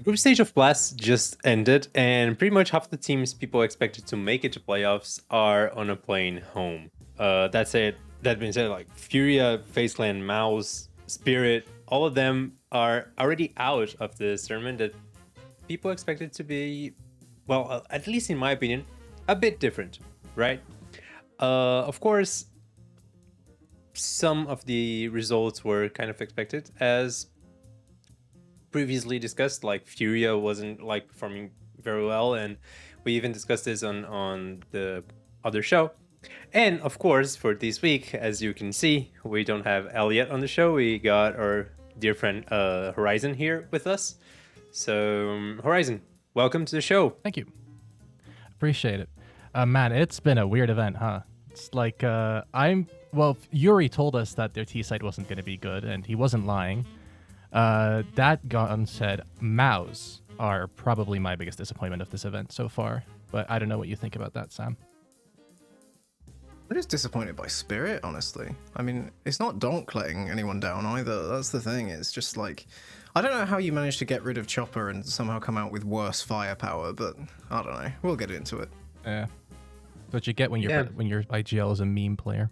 Group stage of BLAST just ended, and pretty much half the teams people expected to make it to playoffs are on a plane home. That's it. That being said, like FURIA, FaZe Clan, MOUZ, Spirit, all of them are already out of this tournament that people expected to be, well, at least in my opinion, a bit different, right? Of course, some of the results were kind of expected, as previously discussed. Like FURIA wasn't like performing very well, and we even discussed this on the other show. And of course, for this week, as you can see, we don't have Elliot on the show. We got our dear friend Horizon here with us. So Horizon, welcome to the show. Thank you. Appreciate it. Man, it's been a weird event, huh? It's like well, Yuri told us that their T side wasn't going to be good, and he wasn't lying. That gone said, MOUZ are probably my biggest disappointment of this event so far, but I don't know what you think about that, Sam. I'm just disappointed by Spirit, honestly. I mean, it's not donk letting anyone down either. That's the thing. It's just like, I don't know how you managed to get rid of Chopper and somehow come out with worse firepower, but I don't know. We'll get into it. Yeah. That's what you get when your IGL is a meme player.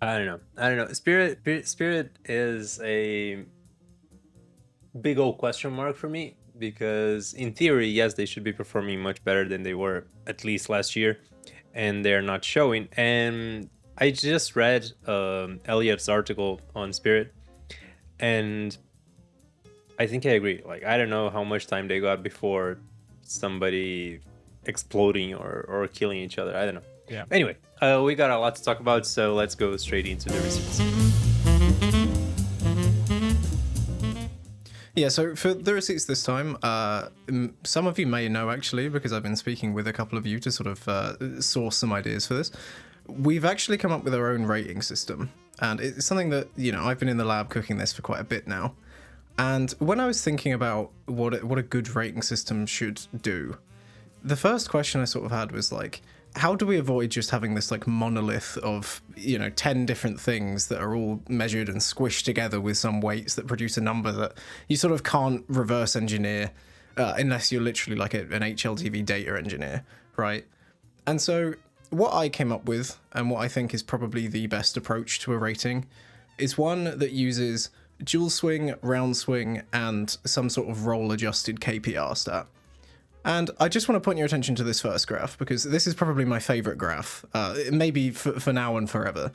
I don't know. Spirit is a big old question mark for me, because in theory, yes, they should be performing much better than they were at least last year, and they're not showing. And I just read Elliot's article on Spirit, and I think I agree. Like, I don't know how much time they got before somebody exploding or killing each other. I don't know. Yeah. Anyway, we got a lot to talk about, so let's go straight into the receipts. Yeah, so for the receipts this time, some of you may know actually, because I've been speaking with a couple of you to sort of source some ideas for this. We've actually come up with our own rating system, and it's something that, you know, I've been in the lab cooking this for quite a bit now. And when I was thinking about what a good rating system should do, the first question I sort of had was like, how do we avoid just having this like monolith of, you know, 10 different things that are all measured and squished together with some weights that produce a number that you sort of can't reverse engineer unless you're literally like an HLTV data engineer, right? And so what I came up with, and what I think is probably the best approach to a rating, is one that uses dual swing, round swing, and some sort of roll adjusted KPR stat. And I just want to point your attention to this first graph, because this is probably my favorite graph, maybe for now and forever.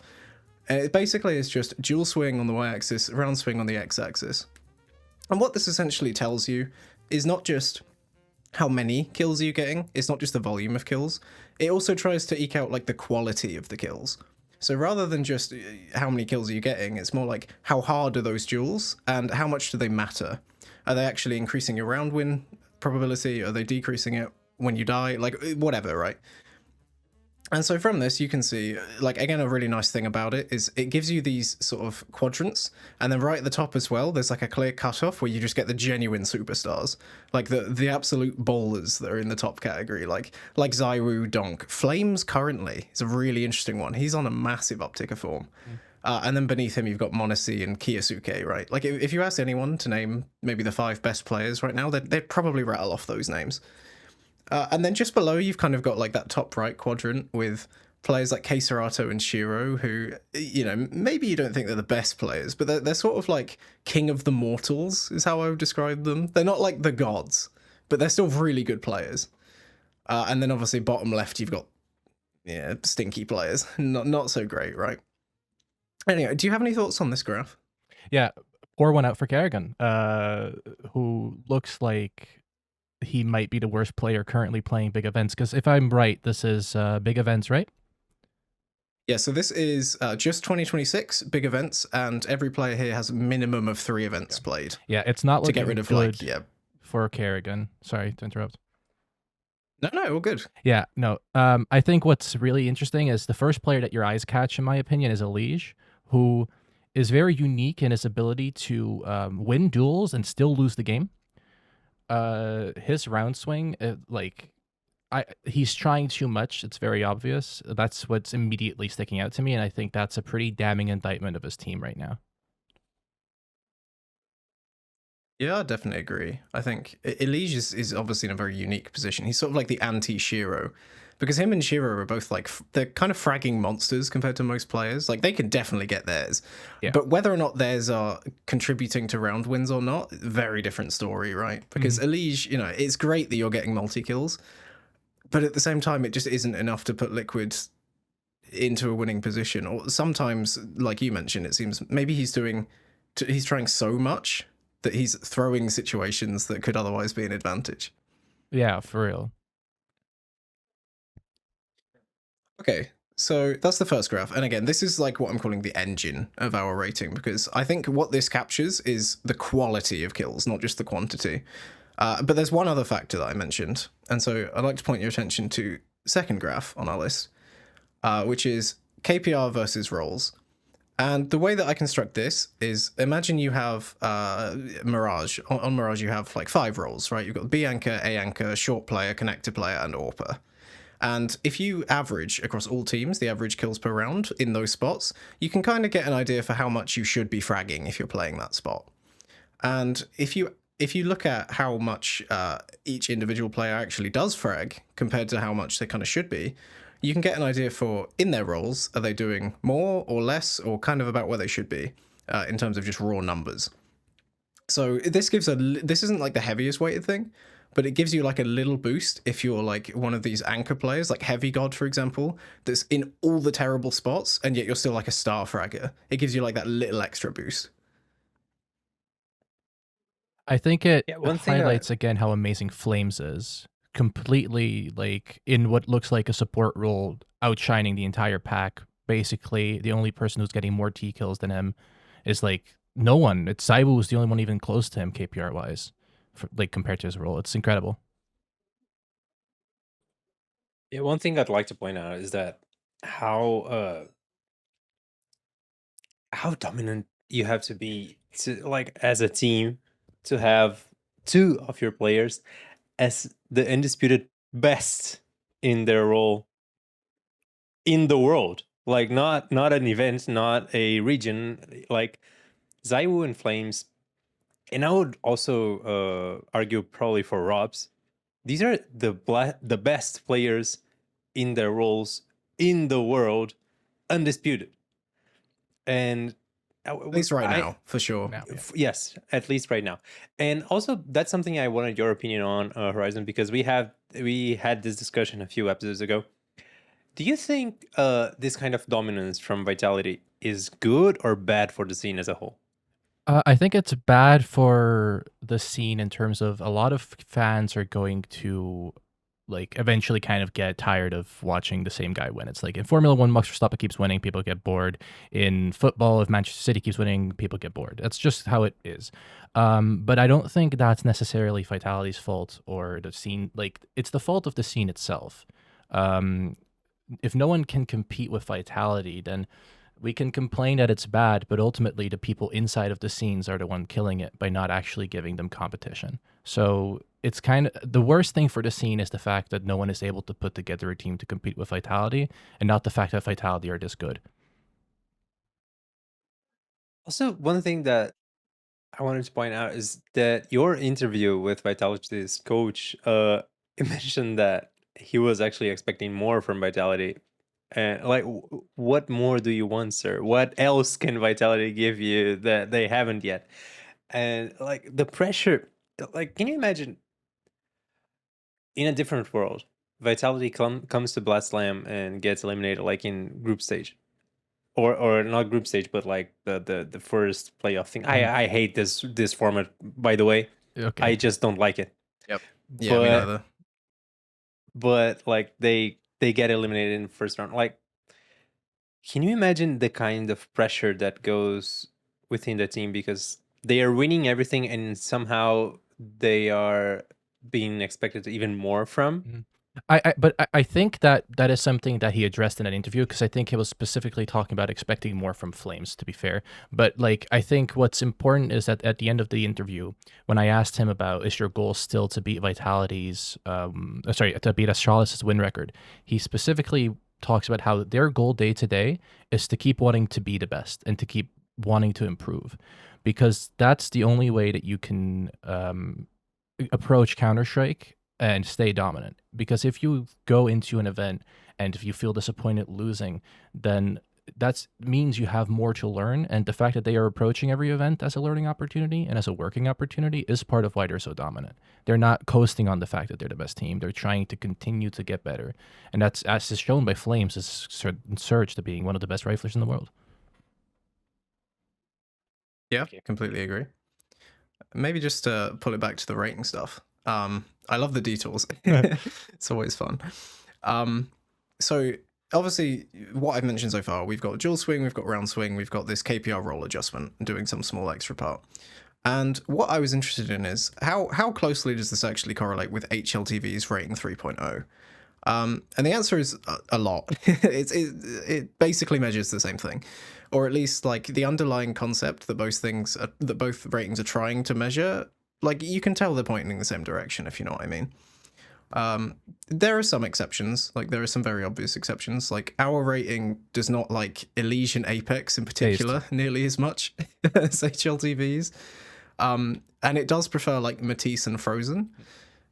It basically is just dual swing on the y-axis, round swing on the x-axis. And what this essentially tells you is not just how many kills you're getting, it's not just the volume of kills, it also tries to eke out like the quality of the kills. So rather than just how many kills are you getting, it's more like how hard are those duels and how much do they matter? Are they actually increasing your round win probability? Are they decreasing it when you die? Like, whatever, right? And so from this, you can see, like, again, a really nice thing about it is it gives you these sort of quadrants, and then right at the top as well, there's like a clear cutoff where you just get the genuine superstars, like the absolute bowlers that are in the top category, like ZywOo, donk. flameZ currently is a really interesting one. He's on a massive uptick of form. And then beneath him, you've got Monesi and Kiyosuke, right? Like, if you ask anyone to name maybe the 5 best players right now, they'd probably rattle off those names. And then just below, you've kind of got like that top right quadrant with players like Keisarato and Shiro, who, you know, maybe you don't think they're the best players, but they're sort of like king of the mortals, is how I would describe them. They're not like the gods, but they're still really good players. And then obviously bottom left, you've got, yeah, stinky players. Not so great, right? Anyway, do you have any thoughts on this graph? Yeah, pour one out for karrigan, who looks like he might be the worst player currently playing big events. Because if I'm right, this is big events, right? Yeah, so this is just 2026 big events, and every player here has a minimum of 3 events played. Yeah, it's not looking to get rid of good for karrigan. Sorry to interrupt. No, all good. Yeah, no. I think what's really interesting is the first player that your eyes catch, in my opinion, is Halli, who is very unique in his ability to win duels and still lose the game. His round swing, he's trying too much. It's very obvious. That's what's immediately sticking out to me, and I think that's a pretty damning indictment of his team right now. Yeah, I definitely agree. I think Elige is obviously in a very unique position. He's sort of like the anti-Shiro. Because him and Shiro are both like, they're kind of fragging monsters compared to most players. Like, they can definitely get theirs. Yeah. But whether or not theirs are contributing to round wins or not, very different story, right? Because Elige, you know, it's great that you're getting multi-kills. But at the same time, it just isn't enough to put Liquid into a winning position. Or sometimes, like you mentioned, it seems maybe he's trying so much that he's throwing situations that could otherwise be an advantage. Yeah, for real. Okay, so that's the first graph. And again, this is like what I'm calling the engine of our rating, because I think what this captures is the quality of kills, not just the quantity. But there's one other factor that I mentioned. And so I'd like to point your attention to second graph on our list, which is KPR versus roles. And the way that I construct this is, imagine you have Mirage. On Mirage, you have like 5 roles, right? You've got B anchor, A anchor, short player, connector player, and AWPer. And if you average across all teams, the average kills per round in those spots, you can kind of get an idea for how much you should be fragging if you're playing that spot. And if you look at how much each individual player actually does frag compared to how much they kind of should be, you can get an idea for, in their roles, are they doing more or less, or kind of about where they should be in terms of just raw numbers. So this isn't like the heaviest weighted thing, but it gives you like a little boost if you're like one of these anchor players, like Heavy God, for example, that's in all the terrible spots, and yet you're still like a star fragger. It gives you like that little extra boost. I think it one thing highlights again how amazing flameZ is. Completely like in what looks like a support role, outshining the entire pack. Basically, the only person who's getting more T kills than him is like no one. It's ZywOo is the only one even close to him KPR wise, like compared to his role. It's incredible. Yeah, one thing I'd like to point out is that how dominant you have to be to, like, as a team, to have 2 of your players as the undisputed best in their role in the world. Like, not an event, not a region, like ZywOo and flameZ. And I would also argue probably for Robs. These are the best players in their roles in the world, undisputed. And at least right now, for sure. Now, yeah. Yes, at least right now. And also, that's something I wanted your opinion on, Horizon, because we had this discussion a few episodes ago. Do you think this kind of dominance from Vitality is good or bad for the scene as a whole? I think it's bad for the scene in terms of a lot of fans are going to like eventually kind of get tired of watching the same guy win. It's like in Formula One, Max Verstappen keeps winning, people get bored. In football, if Manchester City keeps winning, people get bored. That's just how it is. But I don't think that's necessarily Vitality's fault or the scene. Like it's the fault of the scene itself. If no one can compete with Vitality, then we can complain that it's bad, but ultimately the people inside of the scenes are the one killing it by not actually giving them competition. So it's kind of the worst thing for the scene is the fact that no one is able to put together a team to compete with Vitality, and not the fact that Vitality are this good. Also, one thing that I wanted to point out is that your interview with Vitality's coach mentioned that he was actually expecting more from Vitality. And like, what more do you want, sir? What else can Vitality give you that they haven't yet? And like the pressure, like, can you imagine in a different world, Vitality comes to Blast Slam and gets eliminated, like in group stage, or not group stage, but like the first playoff thing. I hate this format, by the way. Okay. I just don't like it. Yep. Yeah, me neither. But like they get eliminated in the first round. Like, can you imagine the kind of pressure that goes within the team because they are winning everything and somehow they are being expected even more from? I think that is something that he addressed in that interview, because I think he was specifically talking about expecting more from flameZ, to be fair. But like, I think what's important is that at the end of the interview, when I asked him about, is your goal still to beat Vitality's, to beat Astralis' win record, he specifically talks about how their goal day to day is to keep wanting to be the best and to keep wanting to improve. because that's the only way that you can approach Counter-Strike and stay dominant. Because if you go into an event and if you feel disappointed losing, then that means you have more to learn. And the fact that they are approaching every event as a learning opportunity and as a working opportunity is part of why they're so dominant. They're not coasting on the fact that they're the best team. They're trying to continue to get better. And that's, as is shown by flameZ, surge to being one of the best riflers in the world. Yeah, completely agree. Maybe just to pull it back to the rating stuff. I love the details. It's always fun. So obviously, what I've mentioned so far, we've got dual swing, we've got round swing, we've got this KPR roll adjustment, doing some small extra part. And what I was interested in is how closely does this actually correlate with HLTV's rating 3.0? And the answer is a lot. It basically measures the same thing, or at least like the underlying concept that both ratings are trying to measure. Like you can tell they're pointing in the same direction, if you know what I mean. There are some exceptions, like there are some very obvious exceptions. Like our rating does not like Elysian Apex in particular nearly as much as HLTV's, and it does prefer like Matisse and Frozen.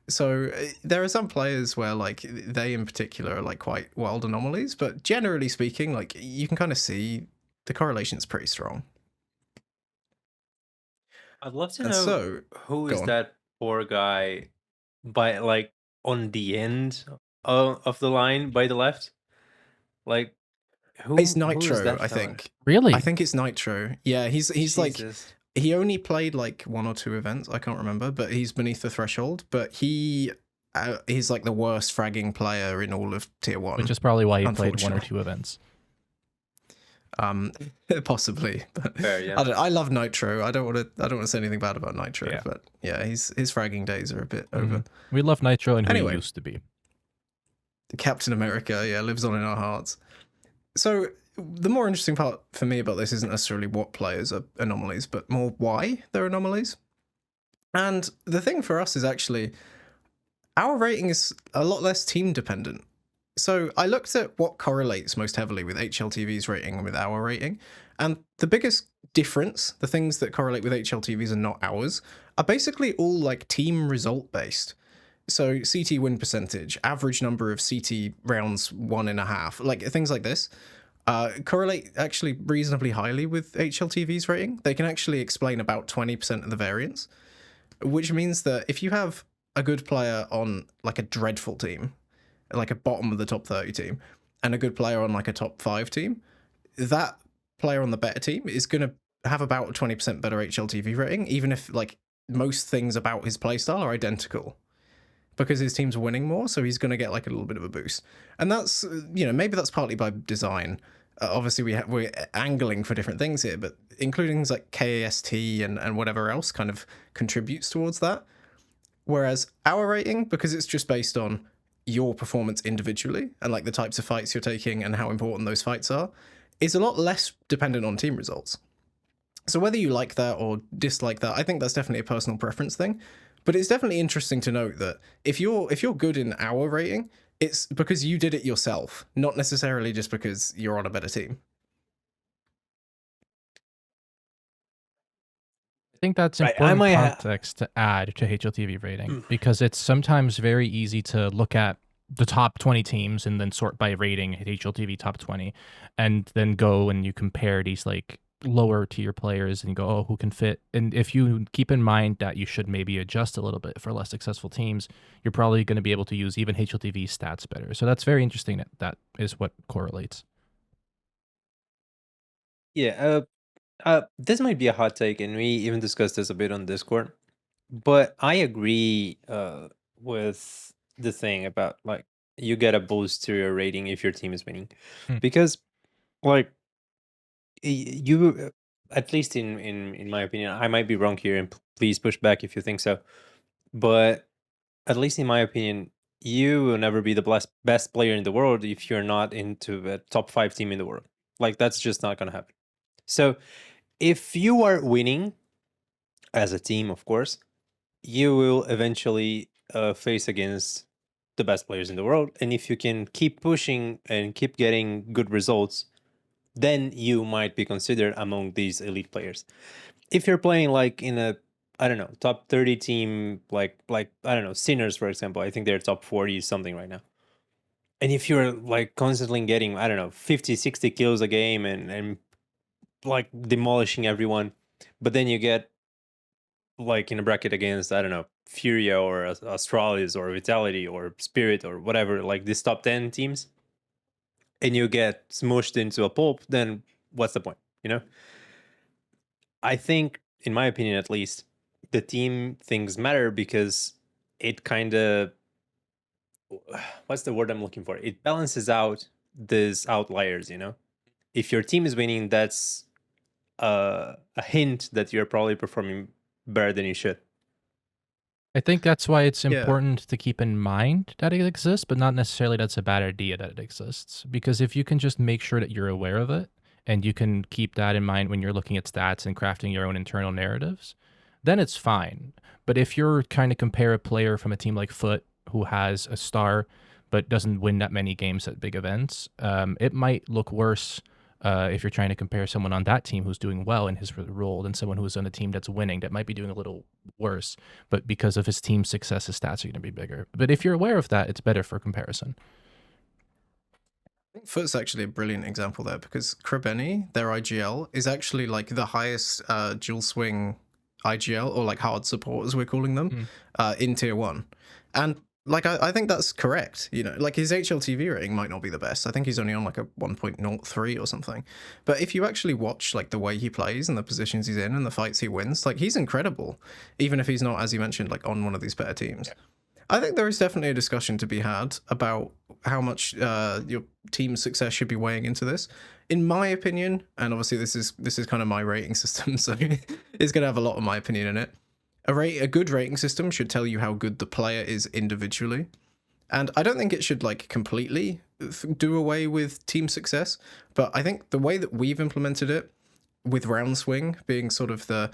So there are some players where like they in particular are like quite wild anomalies, but generally speaking, like you can kind of see the correlation's pretty strong. I'd love to know who is that poor guy by like on the end of the line by the left. Like it's Nitro, I think. Really? I think it's Nitro. Yeah, he's like he only played like 1 or 2 events, I can't remember, but he's beneath the threshold. But he's like the worst fragging player in all of Tier 1. Which is probably why he played 1 or 2 events. Possibly. But fair, yeah. I love Nitro. I don't want to say anything bad about Nitro, but yeah, his fragging days are a bit over. We love Nitro and who he used to be. Captain America, yeah, lives on in our hearts. So the more interesting part for me about this isn't necessarily what players are anomalies, but more why they're anomalies. And the thing for us is actually our rating is a lot less team dependent. So I looked at what correlates most heavily with HLTV's rating and with our rating, and the biggest difference, the things that correlate with HLTV's and not ours, are basically all like team result based. So CT win percentage, average number of CT rounds 1.5, like things like this, correlate actually reasonably highly with HLTV's rating. They can actually explain about 20% of the variance, which means that if you have a good player on like a dreadful team, like a bottom of the top 30 team, and a good player on like a top 5 team, that player on the better team is going to have about a 20% better HLTV rating, even if like most things about his playstyle are identical, because his team's winning more, so he's going to get like a little bit of a boost. And that's, you know, maybe that's partly by design. Obviously we're angling for different things here, but including things like KAST and whatever else kind of contributes towards that. Whereas our rating, because it's just based on your performance individually and like the types of fights you're taking and how important those fights are, is a lot less dependent on team results. So whether you like that or dislike that, I think that's definitely a personal preference thing. But it's definitely interesting to note that if you're good in our rating, it's because you did it yourself, not necessarily just because you're on a better team. I think that's important context to add to HLTV rating, because it's sometimes very easy to look at the top 20 teams and then sort by rating at HLTV top 20, and then go and you compare these like lower tier players and you go, oh, who can fit? And if you keep in mind that you should maybe adjust a little bit for less successful teams, you're probably going to be able to use even HLTV stats better. So that's very interesting that is what correlates. Yeah, this might be a hot take, and we even discussed this a bit on Discord, but I agree with the thing about like you get a boost to your rating if your team is winning, because like you, at least in my opinion, I might be wrong here, and please push back if you think so, but at least in my opinion, you will never be the best player in the world if you're not into a top 5 team in the world. Like that's just not gonna happen. So if you are winning as a team, of course, you will eventually face against the best players in the world. And if you can keep pushing and keep getting good results, then you might be considered among these elite players. if you're playing like in a, I don't know, top 30 team, like I don't know, Sinners, for example, I think they're top 40 something right now. And if you're like constantly getting, I don't know, 50, 60 kills a game and like demolishing everyone, but then you get like in a bracket against, I don't know, FURIA or Astralis or Vitality or Spirit or whatever, like these top 10 teams, and you get smushed into a pulp, then what's the point, you know? I think, in my opinion at least, the team things matter because it kind of, what's the word I'm looking for? It balances out these outliers, you know? If your team is winning, that's a hint that you're probably performing better than you should. I think that's why it's Yeah. important to keep in mind that it exists, but not necessarily that's a bad idea that it exists. Because if you can just make sure that you're aware of it, and you can keep that in mind when you're looking at stats and crafting your own internal narratives, then it's fine. But if you're trying to compare a player from a team like Foot, who has a star but doesn't win that many games at big events, it might look worse if you're trying to compare someone on that team who's doing well in his role than someone who's on a team that's winning that might be doing a little worse, but because of his team's success, his stats are going to be bigger. But if you're aware of that, it's better for comparison. I think Foot's actually a brilliant example there because Krebeni, their IGL, is actually like the highest dual swing IGL, or like hard support as we're calling them, in tier 1. And like I think that's correct. You know, like his HLTV rating might not be the best. I think he's only on like a 1.03 or something. But if you actually watch like the way he plays and the positions he's in and the fights he wins, like he's incredible, even if he's not, as you mentioned, like on one of these better teams. Yeah. I think there is definitely a discussion to be had about how much your team's success should be weighing into this. In my opinion, and obviously this is kind of my rating system, so it's going to have a lot of my opinion in it. A good rating system should tell you how good the player is individually. And I don't think it should like completely do away with team success, but I think the way that we've implemented it, with round swing being sort of the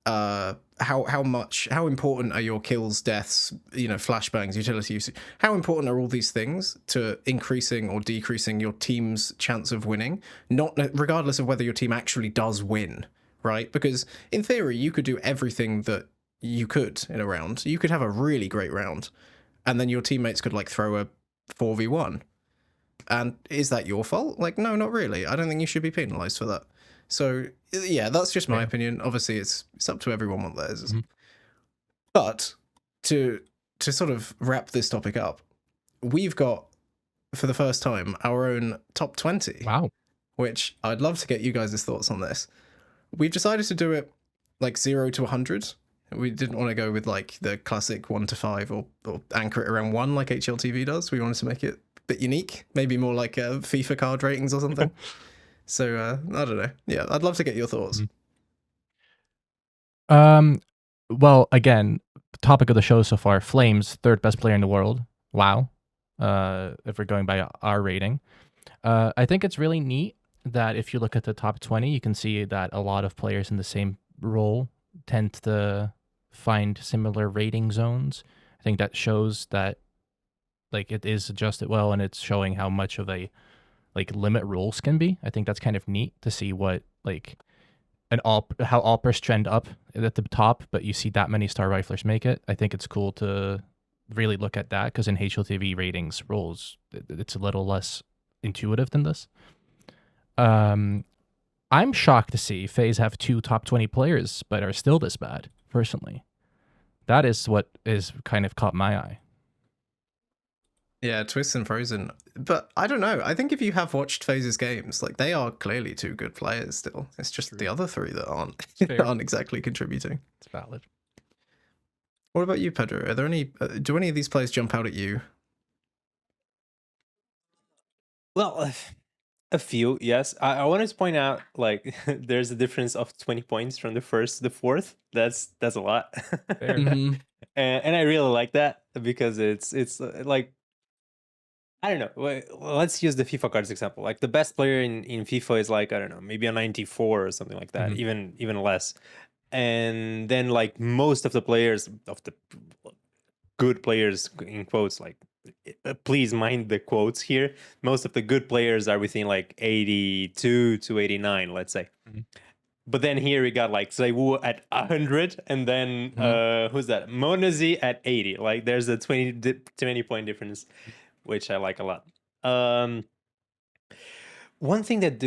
how important are your kills, deaths, you know, flashbangs, utility usage, how important are all these things to increasing or decreasing your team's chance of winning, not regardless of whether your team actually does win, right? Because in theory you could do everything that you could in a round. You could have a really great round and then your teammates could like throw a 4v1, and is that your fault? Like, no, not really. I don't think you should be penalized for that. So yeah, that's just my opinion. Obviously, it's up to everyone what theirs is. But to sort of wrap this topic up, we've got, for the first time, our own top 20. Wow. Which I'd love to get you guys' thoughts on this. We've decided to do it like 0 to 100. We didn't want to go with like the classic 1 to 5 or anchor it around 1 like HLTV does. We wanted to make it a bit unique, maybe more like FIFA card ratings or something. So I don't know. Yeah, I'd love to get your thoughts. Well, again, topic of the show so far: flameZ, third best player in the world. Wow. If we're going by our rating, I think it's really neat that if you look at the top 20, you can see that a lot of players in the same role tend to find similar rating zones. I think that shows that like it is adjusted well, and it's showing how much of a like limit rules can be. I think that's kind of neat to see what like how ALPers trend up at the top, but you see that many star riflers make it. I think it's cool to really look at that because in HLTV ratings rules, it's a little less intuitive than this. I'm shocked to see FaZe have 2 top 20 players, but are still this bad, personally. That is what is kind of caught my eye. Yeah, Twist and Frozen. But I don't know. I think if you have watched FaZe's games, like they are clearly 2 good players still. It's just the other 3 that aren't exactly contributing. It's valid. What about you, Pedro? Are there any do any of these players jump out at you? Well, a few, yes. I wanted to point out, like, there's a difference of 20 points from the first to the fourth. That's a lot. And I really like that because it's like, I don't know. Let's use the FIFA cards example. Like the best player in FIFA is like, I don't know, maybe a 94 or something like that, even less. And then like most of the players, of the good players in quotes, like please mind the quotes here, most of the good players are within like 82 to 89, let's say. But then here we got like ZywOo at 100, and then who's that? MOUZ at 80. Like there's a 20 point difference, which I like a lot. One thing that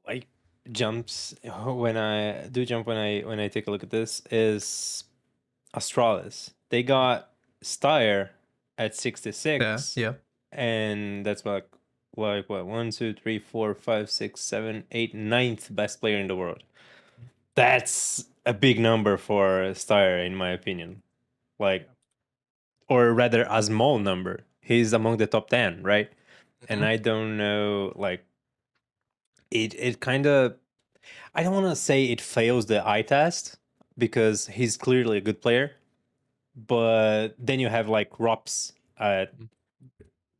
like jumps when I take a look at this is Astralis. They got Styre at 66. Yeah. And that's like what 1, 2, 3, 4, 5, 6, 7, 8, 9th best player in the world. That's a big number for Styre, in my opinion. Like, or rather, a small number. He's among the top 10, right? And I don't know, like, it kind of, I don't want to say it fails the eye test because he's clearly a good player. But then you have like Rops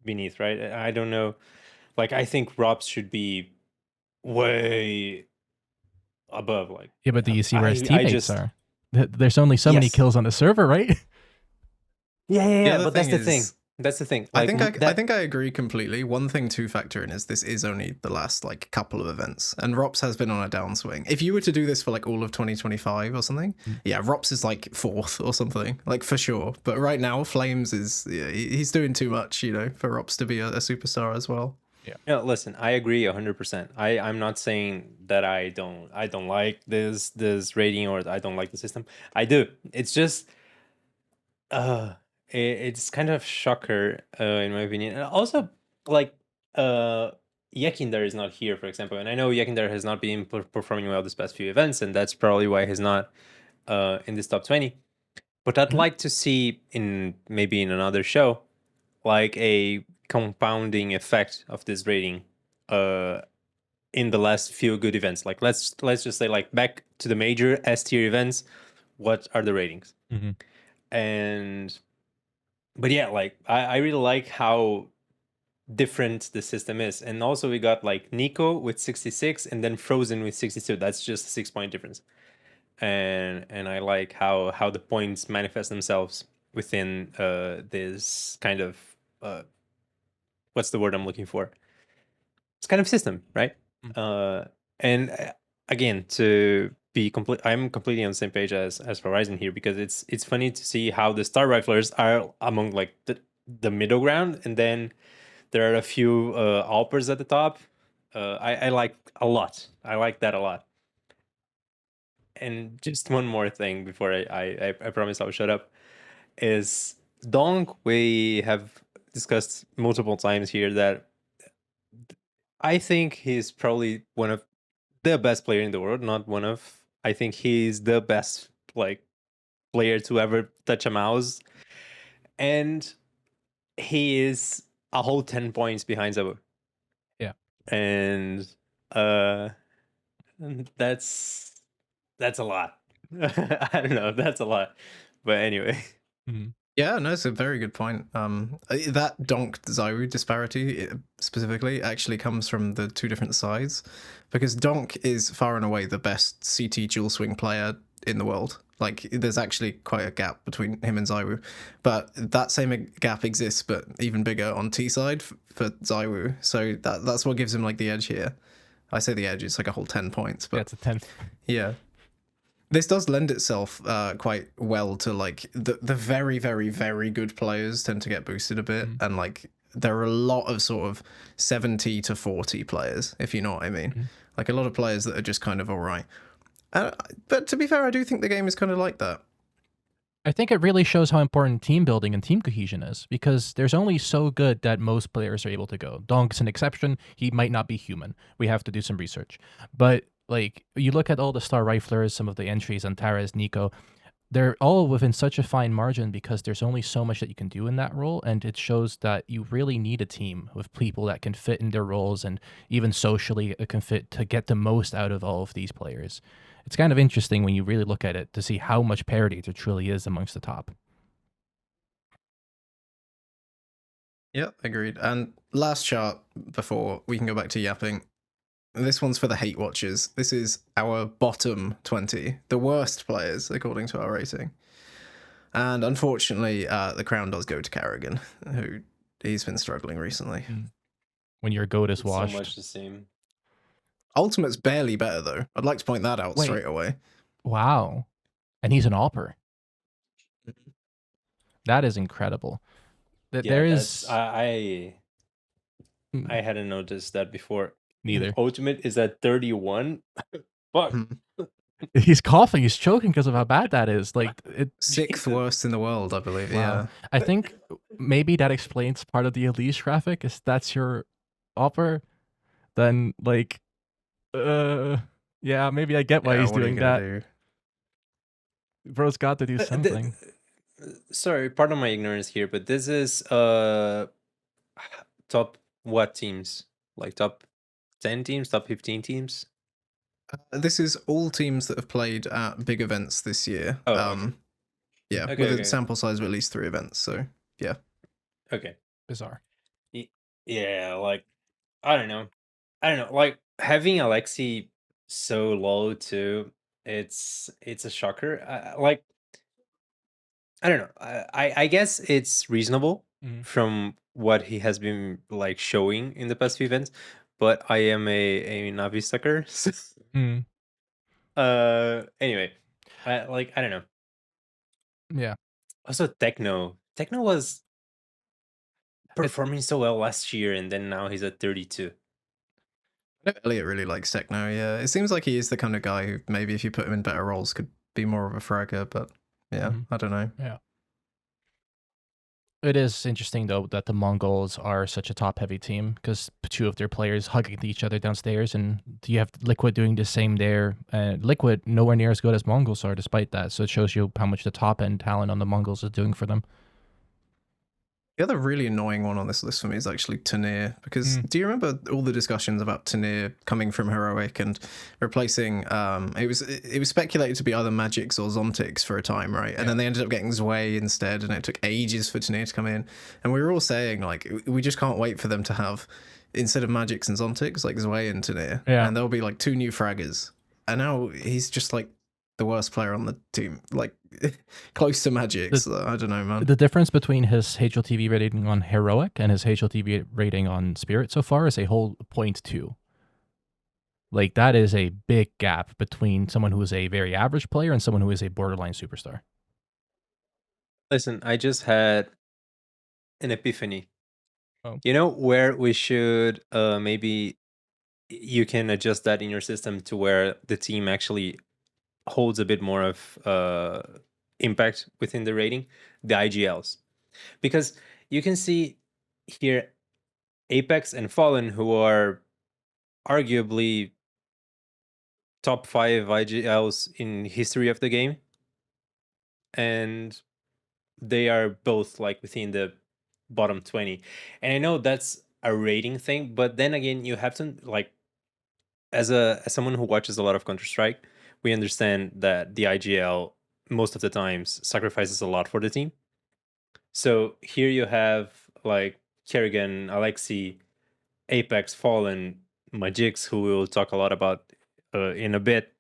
beneath, right? I don't know. Like, I think Rops should be way above. Like, yeah, but do you see where his teammates are? There's only so many kills on the server, right? Yeah. But that's the thing. That's the thing. Like, I think I agree completely. One thing to factor in is this is only the last like couple of events, and Rops has been on a downswing. If you were to do this for like all of 2025 or something, yeah, Rops is like 4th or something, like for sure. But right now, flameZ is he's doing too much, you know, for Rops to be a superstar as well. Yeah. No, listen, I agree 100%. I'm not saying that I don't like this rating or I don't like the system. I do. It's just it's kind of shocker in my opinion. And also, like, Yekinder is not here, for example, and I know Yekinder has not been performing well this past few events, and that's probably why he's not in this top 20. But I'd like to see maybe in another show, like a compounding effect of this rating in the last few good events. Like let's just say, like, back to the major S tier events, what are the ratings? But yeah, like I really like how different the system is. And also we got like Nico with 66 and then Frozen with 62. That's just a 6 point difference. And I like how the points manifest themselves within this kind of what's the word I'm looking for? It's kind of system, right? And again, to be complete, I'm completely on the same page as Horizon here, because it's funny to see how the star riflers are among like the middle ground, and then there are a few Alpers at the top. I like a lot. I like that a lot. And just one more thing before I promise I'll shut up is Donk. We have discussed multiple times here that I think he's probably one of the best player in the world. Not one of. I think he's the best like player to ever touch a mouse, and he is a whole 10 points behind ZywOo. Yeah, and that's a lot. I don't know. That's a lot, but anyway. Yeah, no, it's a very good point. That donk ZywOo disparity specifically actually comes from the two different sides, because donk is far and away the best CT dual swing player in the world. Like, there's actually quite a gap between him and ZywOo, but that same gap exists, but even bigger on T side for ZywOo. So that's what gives him like the edge here. I say the edge; it's like a whole 10 points. But yeah, it's a 10. Yeah. This does lend itself quite well to like the very, very, very good players tend to get boosted a bit, and like there are a lot of sort of 70 to 40 players, if you know what I mean. Like a lot of players that are just kind of all right. But to be fair, I do think the game is kind of like that. I think it really shows how important team building and team cohesion is, because there's only so good that most players are able to go. Donk's an exception. He might not be human. We have to do some research. But like, you look at all the star riflers, some of the entries on Taras, Nico, they're all within such a fine margin because there's only so much that you can do in that role, and it shows that you really need a team with people that can fit in their roles, and even socially it can fit to get the most out of all of these players. It's kind of interesting when you really look at it to see how much parity there truly is amongst the top. Yeah, agreed. And last chart before we can go back to yapping. This one's for the hate watchers. This is our bottom 20, the worst players according to our rating. And unfortunately, the crown does go to karrigan, who he's been struggling recently. When your goat is washed. So much the same. Ultimate's barely better though. I'd like to point that out Wait. straight away. Wow. And he's an AWPer. That is incredible. That Yeah, there that's, is I hadn't noticed that before. neither. Ultimate is at 31. Fuck. He's coughing, he's choking because of how bad that is. Like Sixth worst in the world, I believe. Wow. Yeah. I think maybe that explains part of the Elise graphic. Is that's your AWPer, then like yeah, maybe I get why he's what are you doing gonna that. do? Bro's got to do something. Sorry, pardon my ignorance here, but this is top what teams? Like top 10 teams, top 15 teams? This is all teams that have played at big events this year. Oh, okay. Yeah, Okay, with okay. a sample size of at least 3 events. So yeah. Okay. Bizarre. Yeah, like I don't know. Like having Alexi so low too, it's a shocker. Like I don't know. I guess it's reasonable from what he has been like showing in the past few events, but I am a Navi sucker. So, anyway, I don't know. Yeah. Also, Techno was performing so well last year, and then now he's at 32. I know Elliot really likes Techno, yeah. It seems like he is the kind of guy who maybe if you put him in better roles could be more of a fragger, but yeah, I don't know. Yeah. It is interesting though that the Mongols are such a top-heavy team because 2 of their players hugging each other downstairs, and you have Liquid doing the same there. Liquid nowhere near as good as Mongols are, despite that. So it shows you how much the top-end talent on the Mongols is doing for them. The other really annoying one on this list for me is actually Tanir, because do you remember all the discussions about Tanir coming from Heroic and replacing, it was speculated to be either Magix or Zontix for a time, right? And then they ended up getting Zwei instead, and it took ages for Tanir to come in. And we were all saying, like, we just can't wait for them to have, instead of Magix and Zontix, like Zwei and Tanir. Yeah. And there'll be like 2 new fraggers. And now he's just like the worst player on the team, like close to Magix. I don't know, man. The difference between his HLTV rating on Heroic and his HLTV rating on Spirit so far is a whole 0.2. Like, that is a big gap between someone who is a very average player and someone who is a borderline superstar. Listen, I just had an epiphany. Oh. You know where we should maybe you can adjust that in your system to where the team actually holds a bit more of impact within the rating? The IGLs. Because you can see here Apex and Fallen, who are arguably top 5 IGLs in history of the game, and they are both like within the bottom 20. And I know that's a rating thing, but then again, you have to, like, as someone who watches a lot of Counter-Strike, we understand that the IGL most of the times sacrifices a lot for the team. So here you have like karrigan, Alexi, Apex, Fallen, Magix, who we will talk a lot about in a bit,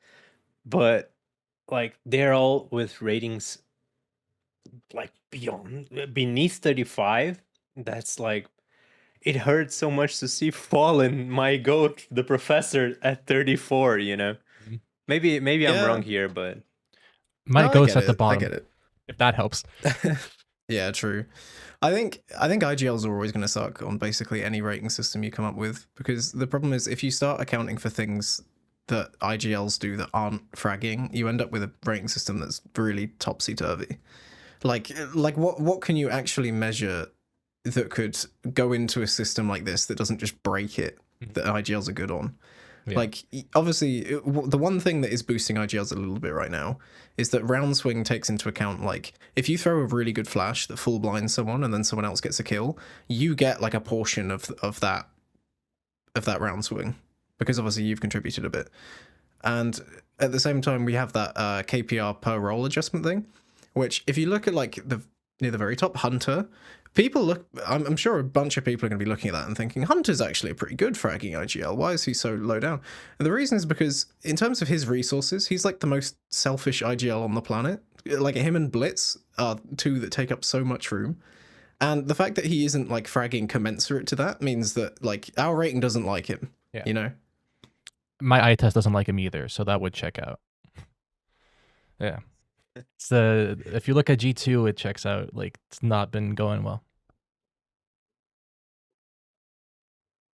but like they're all with ratings like beneath 35. That's like, it hurts so much to see Fallen, my goat, the professor, at 34, you know? Maybe I'm wrong here, but My goat's at the bottom. I get it. If that helps. Yeah, true. I think IGLs are always going to suck on basically any rating system you come up with, because the problem is if you start accounting for things that IGLs do that aren't fragging, you end up with a rating system that's really topsy-turvy. Like what can you actually measure that could go into a system like this that doesn't just break it, that IGLs are good on? Yeah. Like, obviously, the one thing that is boosting IGLs a little bit right now is that round swing takes into account, like, if you throw a really good flash that full blinds someone and then someone else gets a kill, you get, like, a portion of that round swing, because obviously you've contributed a bit. And at the same time, we have that KPR per roll adjustment thing, which, if you look at, like, near the very top, Hunter, I'm sure a bunch of people are going to be looking at that and thinking, Hunter's actually a pretty good fragging IGL. Why is he so low down? And the reason is because, in terms of his resources, he's like the most selfish IGL on the planet. Like, him and Blitz are 2 that take up so much room. And the fact that he isn't, like, fragging commensurate to that means that, like, our rating doesn't like him, you know? my eye test doesn't like him either, so that would check out. Yeah. It's if you look at G2, it checks out. Like, it's not been going well.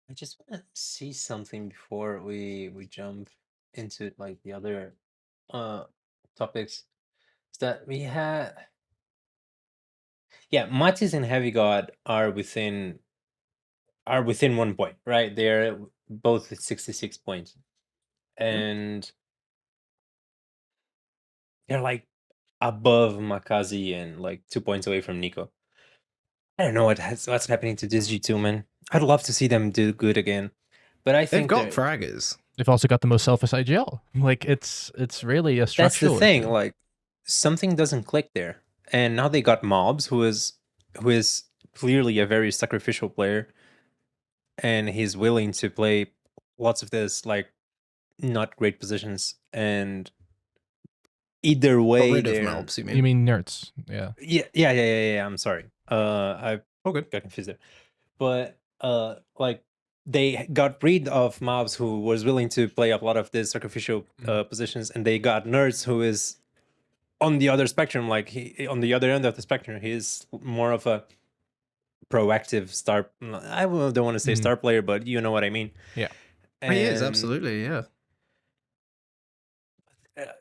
I just want to see something before we jump into like the other topics. Is that we had, yeah, Matis and Heavy God are within 1 point, right? They're both at 66 points, and they're like above Makazi and like 2 points away from Nico. I don't know what's happening to this G2, man. I'd love to see them do good again, but I They've think got fraggers. They've also got the most selfish IGL. Like, it's really a structural that's the thing. issue. Like, something doesn't click there, and now they got MOUZ, who is clearly a very sacrificial player, and he's willing to play lots of this like not great positions, and either Got way rid of they're MOUZ, you mean? You mean nerds? Yeah. yeah, I'm sorry, I good. got confused there, but like they got rid of MOUZ, who was willing to play a lot of the sacrificial positions, and they got Nerds, who is on the other spectrum, like he on the other end of the spectrum. He's more of a proactive star. I don't want to say star player, but you know what I mean. Yeah. And, He is, absolutely, yeah.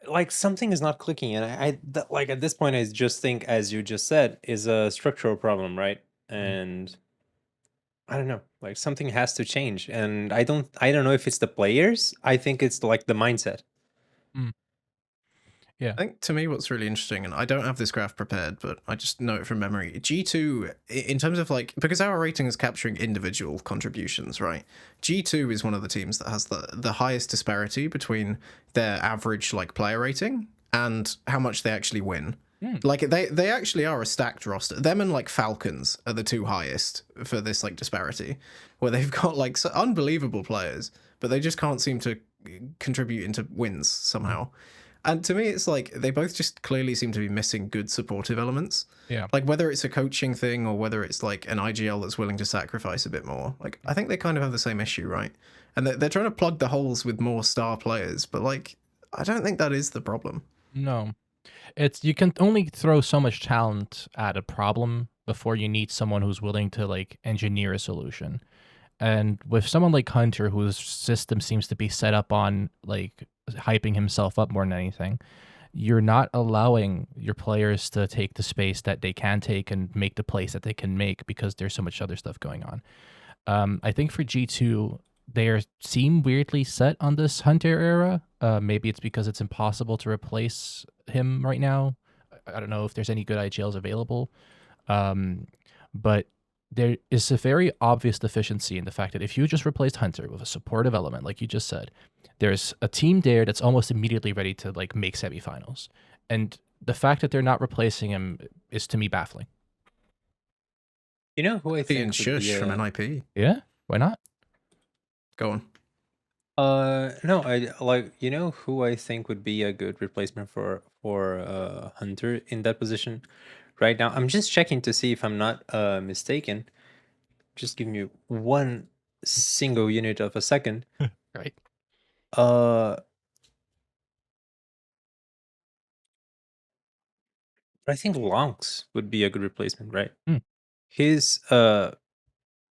like, something is not clicking, and like at this point I just think, as you just said, is a structural problem, right? And I don't know, like something has to change, and I don't know if it's the players. I think it's like the mindset. Yeah. I think to me what's really interesting, and I don't have this graph prepared, but I just know it from memory, G2, in terms of like, because our rating is capturing individual contributions, right? G2 is one of the teams that has the highest disparity between their average like player rating and how much they actually win. Like they actually are a stacked roster. Them and like Falcons are the two highest for this like disparity, where they've got like unbelievable players, but they just can't seem to contribute into wins somehow. And to me, it's like they both just clearly seem to be missing good supportive elements. Yeah. Like whether it's a coaching thing or whether it's like an IGL that's willing to sacrifice a bit more. Like I think they kind of have the same issue, right? And they're trying to plug the holes with more star players, but like I don't think that is the problem. No. It's, you can only throw so much talent at a problem before you need someone who's willing to like engineer a solution. And with someone like Hunter, whose system seems to be set up on like hyping himself up more than anything, you're not allowing your players to take the space that they can take and make the plays that they can make because there's so much other stuff going on. I think for G2, they seem weirdly set on this Hunter era. Maybe it's because it's impossible to replace him right now. I don't know if there's any good IGLs available. But there is a very obvious deficiency in the fact that if you just replaced Hunter with a supportive element, like you just said, there's a team there that's almost immediately ready to like make semifinals. And the fact that they're not replacing him is to me baffling. You know who I think Ian Shush from NIP. Yeah, why not? Go on. No, I like, you know who I think would be a good replacement for Hunter in that position right now. I'm just checking to see if I'm not mistaken. Just give me one single unit of a second. Right. I think Lonks would be a good replacement, right? Mm. His no,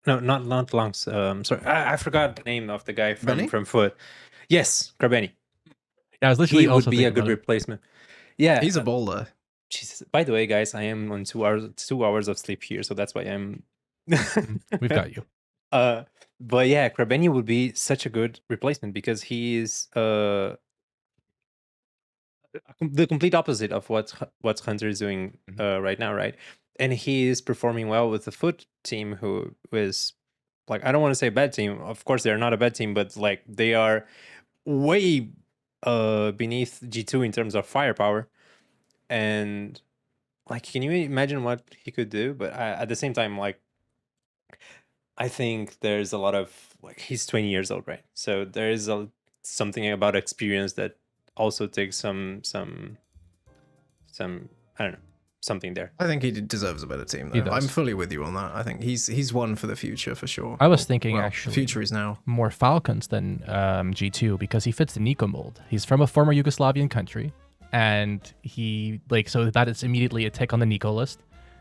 not Lonks. Sorry, I forgot the name of the guy from Foot. Yes, Krabeni. Yeah, I was literally He would also be a good replacement. Yeah, He's a bowler. Jesus. By the way, guys, I am on 2 hours of sleep here, so that's why I'm. We've got you. But yeah, Krabeni would be such a good replacement because he is the complete opposite of what Hunter is doing right now, right? And he is performing well with the Foot team, who is like, I don't want to say a bad team. Of course, they're not a bad team, but like they are way beneath G2 in terms of firepower. And like, can you imagine what he could do? But at the same time, like, I think there's a lot of like, he's 20 years old, right? So there is something about experience that also takes some I don't know. something there. I think he deserves a better team, He though. I'm does. fully with you on that. I think he's one for the future for sure. I was thinking Well, actually future is now. more Falcons than G2 because he fits the Nico mold. He's from a former Yugoslavian country, and he so that is immediately a tick on the Nico list.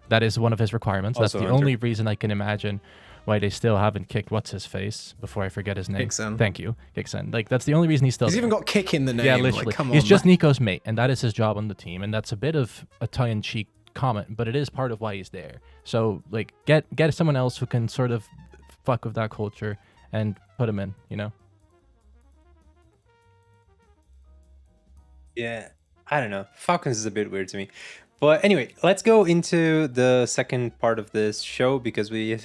That is one of his requirements. Also That's the Hunter. only reason I can imagine why they still haven't kicked what's his face before I forget his name. Kixen. Thank you, Kixen. Like that's the only reason he's still. He's even got kick in the name. Yeah, literally. Like, come on, He's just man. Nico's mate, and that is his job on the team, and that's a bit of a tongue-in-cheek comment, but it is part of why he's there. So like, get someone else who can sort of fuck with that culture and put him in. You know. Yeah, I don't know. Falcons is a bit weird to me. But anyway, let's go into the second part of this show because we,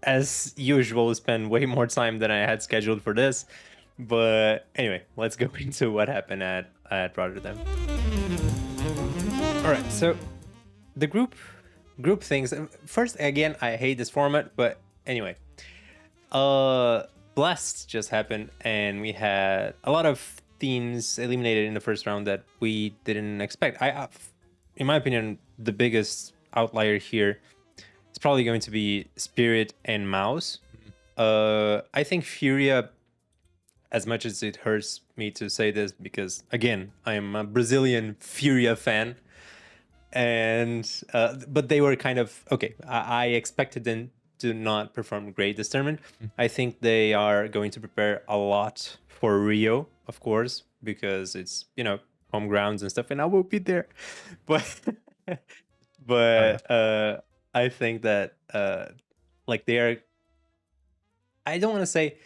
as usual, spend way more time than I had scheduled for this. But anyway, let's go into what happened at Rotterdam. All right, so the group things. First, again, I hate this format, but anyway, Blast just happened, and we had a lot of teams eliminated in the first round that we didn't expect. In my opinion, the biggest outlier here is probably going to be Spirit and MOUZ. I think FURIA, as much as it hurts me to say this, because again, I am a Brazilian FURIA fan, and but they were kind of okay. I expected them to not perform great this tournament. I think they are going to prepare a lot for Rio, of course, because it's home grounds and stuff, and I will be there. But I think that like they are. I don't want to say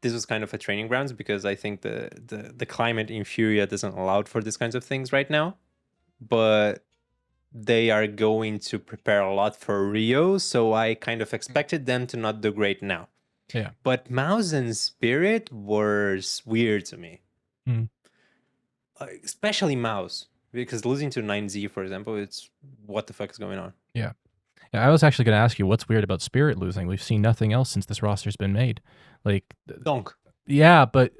this was kind of a training grounds because I think the climate in FURIA doesn't allow for these kinds of things right now, but they are going to prepare a lot for Rio, so I kind of expected them to not do great now. Yeah. But MOUZ and Spirit was weird to me. Especially MOUZ, because losing to 9Z, for example, it's what the fuck is going on? Yeah. I was actually going to ask you what's weird about Spirit losing. We've seen nothing else since this roster's been made. Like Donk. Yeah, but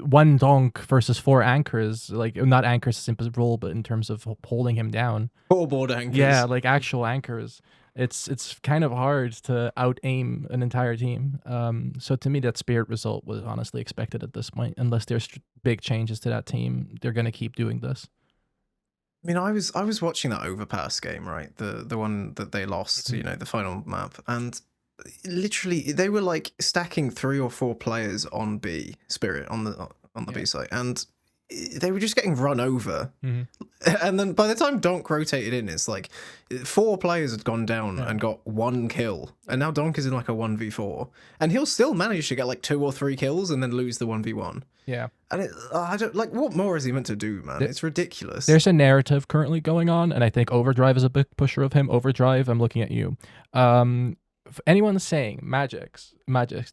one donk versus 4 anchors, like not anchors simple role, but in terms of holding him down. Board anchors. Yeah, like actual anchors. It's kind of hard to out aim an entire team. So to me, that Spirit result was honestly expected at this point. Unless there's big changes to that team, they're gonna keep doing this. I mean, I was watching that Overpass game, right? The one that they lost, the final map, and literally they were like stacking 3 or 4 players on B Spirit on the B site, and they were just getting run over. And then by the time Donk rotated in, it's like 4 players had gone down and got 1 kill, and now Donk is in like a 1v4, and he'll still manage to get like 2 or 3 kills and then lose the 1v1. Yeah. And I don't like, what more is he meant to do, man? It's ridiculous. There's a narrative currently going on, and I think Overdrive is a big pusher of him. Overdrive, I'm looking at you. If anyone's saying Magic's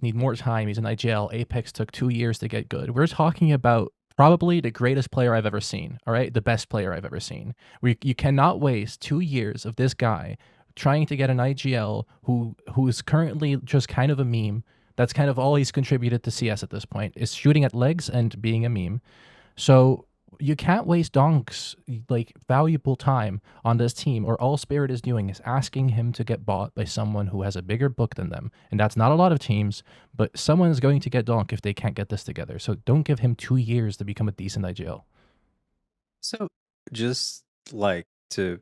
need more time, he's an IGL, Apex took 2 years to get good. We're talking about probably the greatest player I've ever seen, all right? The best player I've ever seen. You cannot waste 2 years of this guy trying to get an IGL who's currently just kind of a meme. That's kind of all he's contributed to CS at this point, is shooting at legs and being a meme. So you can't waste Donk's like valuable time on this team, or all Spirit is doing is asking him to get bought by someone who has a bigger book than them. And that's not a lot of teams, but someone is going to get Donk if they can't get this together. So don't give him 2 years to become a decent IGL. So just like to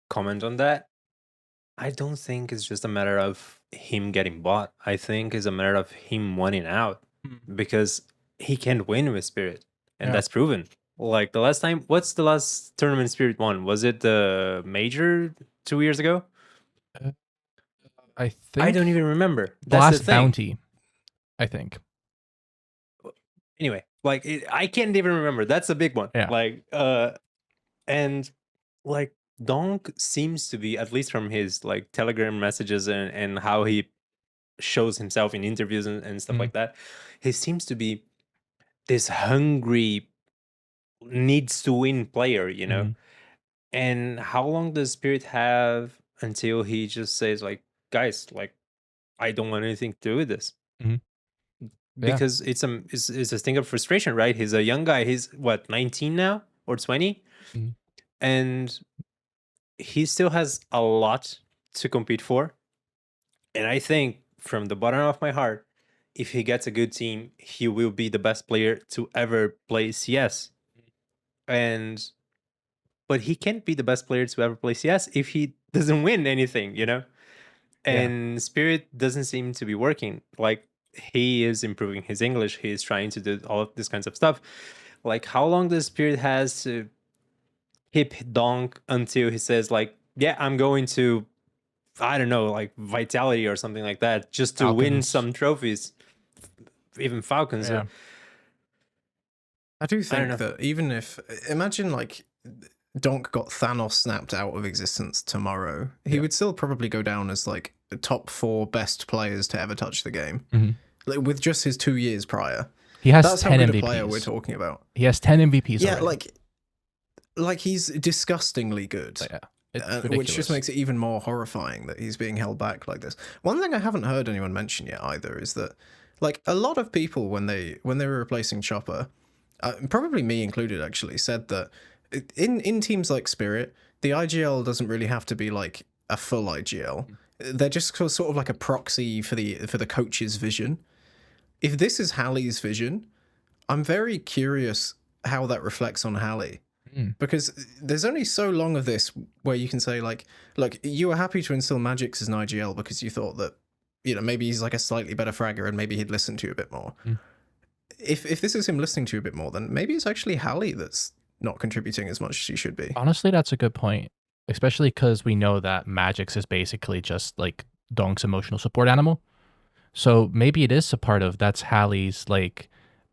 comment on that, I don't think it's just a matter of him getting bought. I think it's a matter of him wanting out, because he can't win with Spirit. And that's proven. Like the last time, what's the last tournament Spirit won? Was it the major 2 years ago? I think I don't even remember. That's the Blast thing. Bounty, I think. Anyway, like I can't even remember. That's a big one. Yeah. Like and like Donk seems to be, at least from his like Telegram messages and how he shows himself in interviews and stuff like that, he seems to be this hungry, needs to win player, And how long does Spirit have until he just says like, guys, like I don't want anything to do with this? Because it's a thing of frustration, right? He's a young guy. He's what, 19 now or 20? And he still has a lot to compete for. And I think from the bottom of my heart, if he gets a good team, he will be the best player to ever play CS. But he can't be the best player to ever play CS if he doesn't win anything, you know? And Spirit doesn't seem to be working. Like, he is improving his English. He is trying to do all of this kinds of stuff. Like, how long does Spirit has to hip donk until he says, like, yeah, I'm going to, I don't know, like Vitality or something like that, just to win Falcons. some trophies, even Falcons. Yeah. I do don't think know. that even if, imagine like Donk got Thanos snapped out of existence tomorrow, he would still probably go down as like the top 4 best players to ever touch the game, like, with just his 2 years prior. He has That's 10 how good MVPs. a player we're talking about. He has 10 MVPs. Yeah, already. like he's disgustingly good. So, yeah. It's Which ridiculous. just makes it even more horrifying that he's being held back like this. One thing I haven't heard anyone mention yet either is that, like, a lot of people when they were replacing Chopper, probably me included actually, said that in teams like Spirit, the IGL doesn't really have to be like a full IGL. They're just sort of like a proxy for the coach's vision. If this is Halli's vision, I'm very curious how that reflects on Halli. Because there's only so long of this where you can say, like, look, you were happy to instill Magix as an IGL because you thought that, you know, maybe he's like a slightly better fragger and maybe he'd listen to you a bit more. If this is him listening to you a bit more, then maybe it's actually Halli that's not contributing as much as he should be. Honestly, that's a good point, especially because we know that Magix is basically just like Donk's emotional support animal. So maybe it is a part of that's Halli's like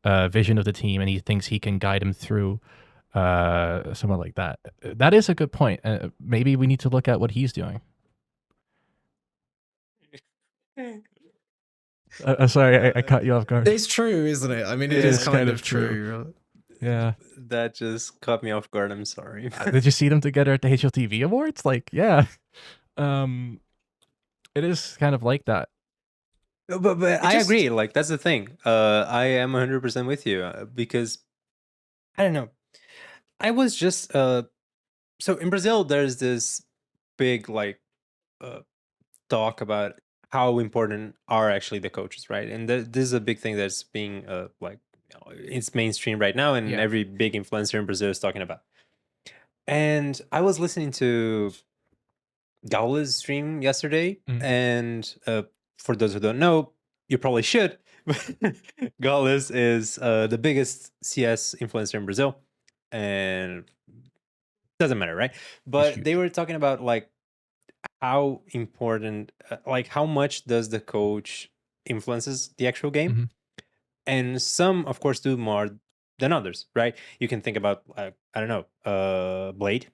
vision of the team, and he thinks he can guide him through someone like that. That is a good point. Maybe we need to look at what he's doing. Sorry, I cut you off guard. It's true, isn't it? I mean, it is kind of true. Yeah. That just caught me off guard. I'm sorry. Did you see them together at the HLTV Awards? Like, yeah. It is kind of like that. But I agree. Like, that's the thing. I am 100% with you because I don't know. I was just so in Brazil, there's this big like talk about how important are actually the coaches, right? And this is a big thing that's being like, you know, it's mainstream right now, and every big influencer in Brazil is talking about. And I was listening to Gaule's stream yesterday, and for those who don't know, you probably should. Gaules is the biggest CS influencer in Brazil, and doesn't matter, right? But they were talking about like how important, like how much does the coach influences the actual game, and some, of course, do more than others, right? You can think about I don't know, Blade.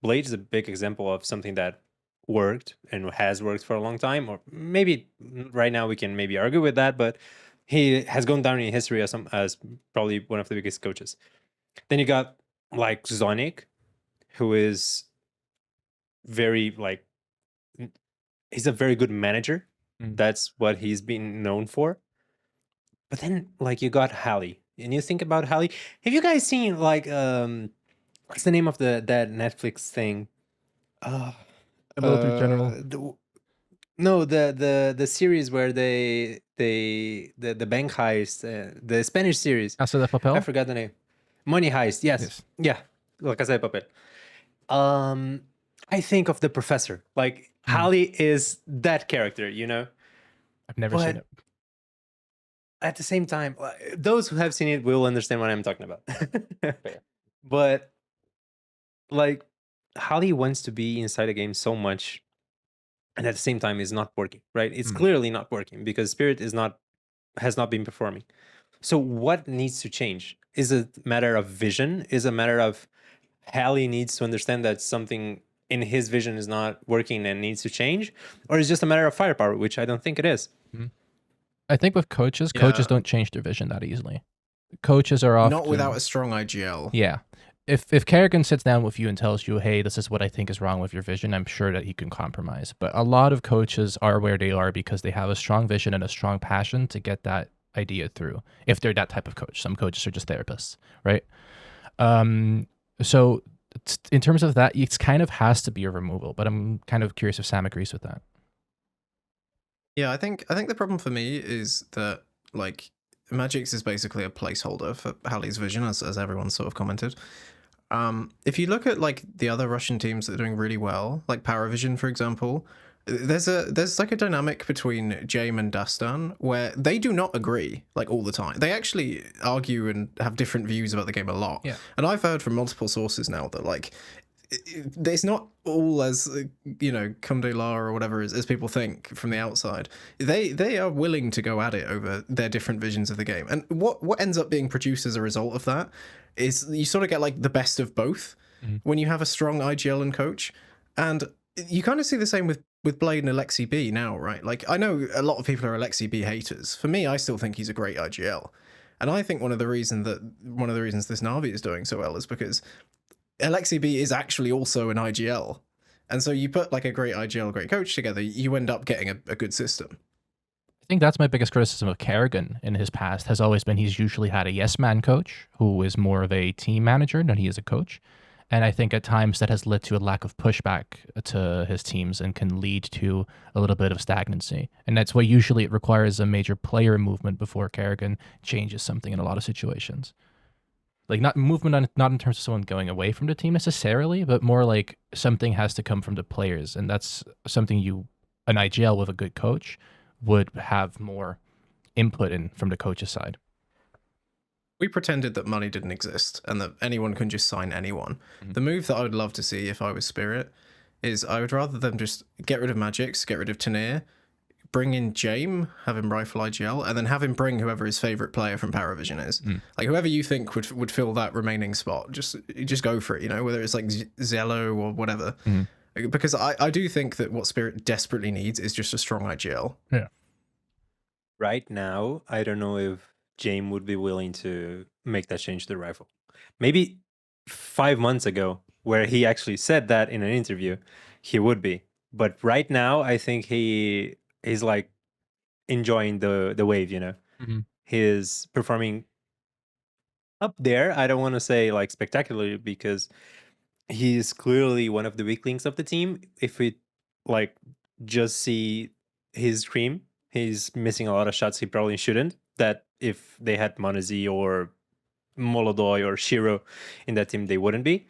Blade is a big example of something that worked and has worked for a long time, or maybe right now we can maybe argue with that, but he has gone down in history as probably one of the biggest coaches. Then you got like Zonic, who is very like, he's a very good manager. That's what he's been known for. But then like you got Halli, and you think about Halli. Have you guys seen like what's the name of that Netflix thing? Military General. No, the series where the bank heist, the Spanish series. Casa de Papel? I forgot the name. Money Heist. Yes. Yeah. La Casa de Papel. I think of the professor. Like Halli is that character, you know? I've never seen it. At the same time, those who have seen it will understand what I'm talking about. But like Halli wants to be inside a game so much, and at the same time is not working, right? It's clearly not working because Spirit has not been performing. So what needs to change? Is it a matter of vision? Is it a matter of Halli needs to understand that something in his vision is not working and needs to change? Or is it just a matter of firepower, which I don't think it is? I think with coaches don't change their vision that easily. Coaches are often... Not without a strong IGL. Yeah. If karrigan sits down with you and tells you, hey, this is what I think is wrong with your vision, I'm sure that he can compromise. But a lot of coaches are where they are because they have a strong vision and a strong passion to get that idea through. If they're that type of coach. Some coaches are just therapists, right? So in terms of that, it kind of has to be a removal. But I'm kind of curious if Sam agrees with that. Yeah, I think the problem for me is that like Magix is basically a placeholder for Halli's vision, as everyone sort of commented. If you look at like the other Russian teams that are doing really well, like PARIVISION, for example, there's like a dynamic between Jame and Dastan where they do not agree like all the time. They actually argue and have different views about the game a lot. Yeah. And I've heard from multiple sources now that like it's not all as cum de la or whatever as people think from the outside. They are willing to go at it over their different visions of the game. And what ends up being produced as a result of that is you sort of get like the best of both when you have a strong IGL and coach. And you kind of see the same with Blade and Alexi B now, right? Like I know a lot of people are Alexi B haters. For me, I still think he's a great IGL. And I think one of the reasons this Na'Vi is doing so well is because Alexi B is actually also an IGL. And so you put like a great IGL, great coach together, you end up getting a good system. I think that's my biggest criticism of karrigan in his past has always been he's usually had a yes man coach who is more of a team manager than he is a coach. And I think at times that has led to a lack of pushback to his teams and can lead to a little bit of stagnancy. And that's why usually it requires a major player movement before karrigan changes something in a lot of situations. Like not movement, not in terms of someone going away from the team necessarily, but more like something has to come from the players. And that's something an IGL with a good coach would have more input in from the coach's side. We pretended that money didn't exist and that anyone can just sign anyone. The move that I would love to see if I was Spirit is I would rather them just get rid of Magix, get rid of Tanir, bring in Jame, have him rifle IGL, and then have him bring whoever his favorite player from PARIVISION is. Like whoever you think would fill that remaining spot, just go for it, whether it's like Zello or whatever. Because I do think that what Spirit desperately needs is just a strong IGL. Yeah. Right now, I don't know if Jame would be willing to make that change to the rifle. Maybe 5 months ago, where he actually said that in an interview, he would be. But right now, I think he's like enjoying the wave, He's performing up there. I don't want to say like spectacularly because he's clearly one of the weak links of the team. If we like just see his scream, he's missing a lot of shots he probably shouldn't. That if they had MOUZ or Molodoy or Shiro in that team, they wouldn't be.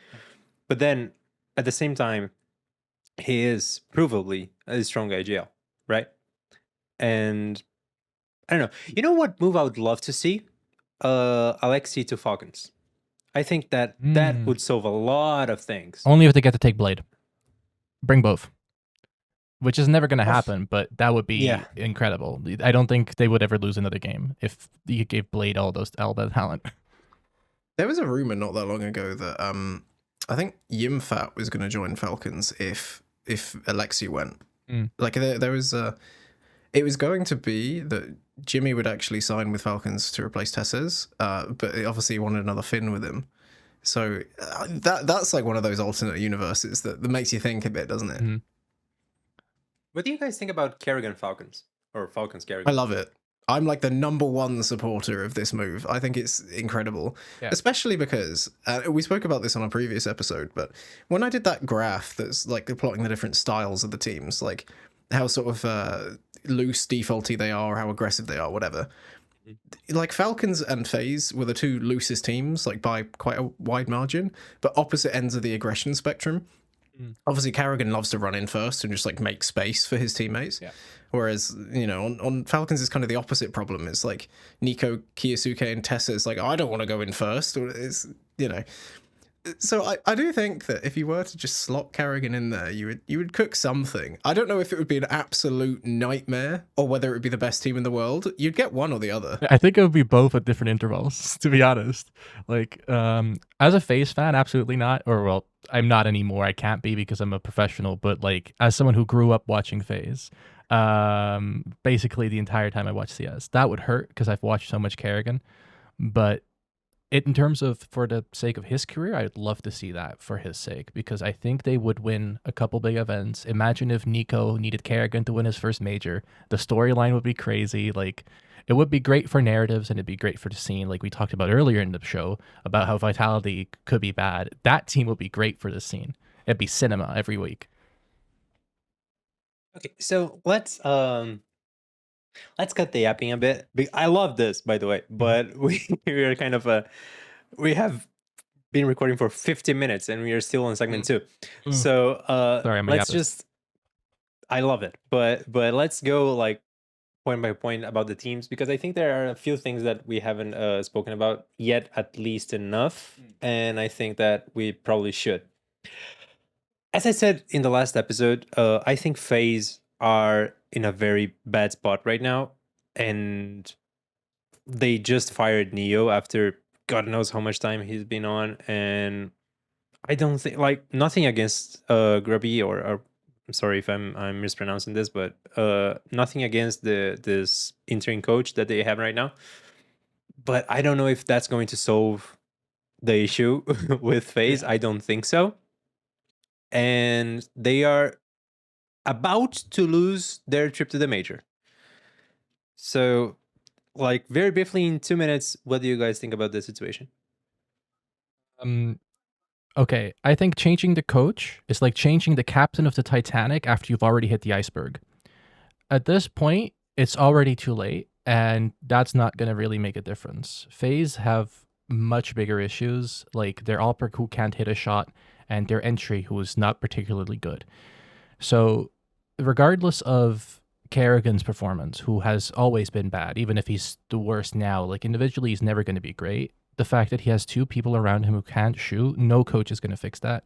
But then at the same time, he is provably a strong IGL, right? And I don't know. You know what move I would love to see? Alexi to Falcons. I think that would solve a lot of things. Only if they get to take Blade. Bring both. Which is never going to happen, but that would be incredible. I don't think they would ever lose another game if you gave Blade all that talent. There was a rumor not that long ago that I think Yimfat was going to join Falcons if Alexi went. Like there was it was going to be that Jimmy would actually sign with Falcons to replace Tesses, but obviously he wanted another Finn with him. So that's like one of those alternate universes that makes you think a bit, doesn't it? What do you guys think about karrigan Falcons? Or Falcons karrigan? I love it. I'm like the #1 supporter of this move. I think it's incredible, especially because we spoke about this on a previous episode, but when I did that graph that's like plotting the different styles of the teams, like how sort of loose, defaulty they are, how aggressive they are, whatever. Like Falcons and FaZe were the two loosest teams, like by quite a wide margin, but opposite ends of the aggression spectrum. Obviously, karrigan loves to run in first and just like make space for his teammates. Whereas, on Falcons, it's kind of the opposite problem. It's like Nico, Kiyosuke, and Tessa is like, I don't want to go in first. It's, So I do think that if you were to just slot karrigan in there, you would cook something. I don't know if it would be an absolute nightmare or whether it would be the best team in the world. You'd get one or the other. I think it would be both at different intervals, to be honest. Like, as a FaZe fan, absolutely not. Or, well, I'm not anymore. I can't be because I'm a professional. But, like, as someone who grew up watching FaZe, basically the entire time I watched CS, that would hurt because I've watched so much karrigan. But in terms of for the sake of his career, I'd love to see that for his sake, because I think they would win a couple big events. Imagine if Nico needed karrigan to win his first major. The storyline would be crazy. Like, it would be great for narratives, and it'd be great for the scene, like we talked about earlier in the show about how Vitality could be bad. That team would be great for the scene. It'd be cinema every week. Okay, so let's cut the yapping a bit. I love this, by the way, but we are kind of we have been recording for 50 minutes and we are still on segment 2. So Sorry, I'm a let's yappist. just, I love it, but let's go like point by point about the teams, because I think there are a few things that we haven't spoken about yet, at least enough, and I think that we probably should. As I said in the last episode, I think FaZe are in a very bad spot right now, and they just fired Neo after God knows how much time he's been on, and I don't think, like, nothing against Grubby or I'm sorry if I'm mispronouncing this, but nothing against this interim coach that they have right now, but I don't know if that's going to solve the issue with FaZe. I don't think so. And they are about to lose their trip to the major. So, like, very briefly in 2 minutes, what do you guys think about this situation? Okay, I think changing the coach is like changing the captain of the Titanic after you've already hit the iceberg. At this point, it's already too late, and that's not going to really make a difference. FaZe have much bigger issues, like their Alper who can't hit a shot, and their entry who is not particularly good. So, regardless of karrigan's performance, who has always been bad, even if he's the worst now, like individually, he's never going to be great. The fact that he has 2 people around him who can't shoot, no coach is going to fix that.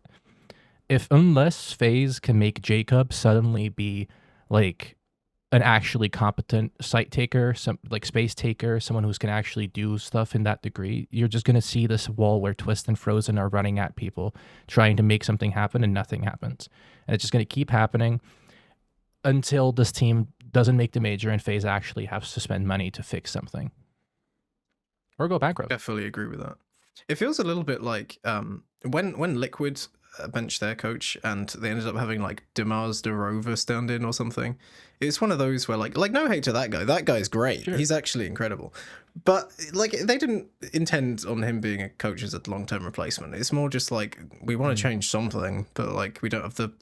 Unless FaZe can make Jacob suddenly be like an actually competent site taker, some like space taker, someone who's can actually do stuff in that degree, you're just going to see this wall where Twist and Frozen are running at people, trying to make something happen, and nothing happens. And it's just going to keep happening until this team doesn't make the major and FaZe actually has to spend money to fix something. Or go bankrupt. I fully agree with that. It feels a little bit like when Liquid benched their coach and they ended up having like Demars de Rover stand in or something. It's one of those where like no hate to that guy. That guy's great. Sure. He's actually incredible. But like they didn't intend on him being a coach as a long-term replacement. It's more just like we want to change something, but like we don't have the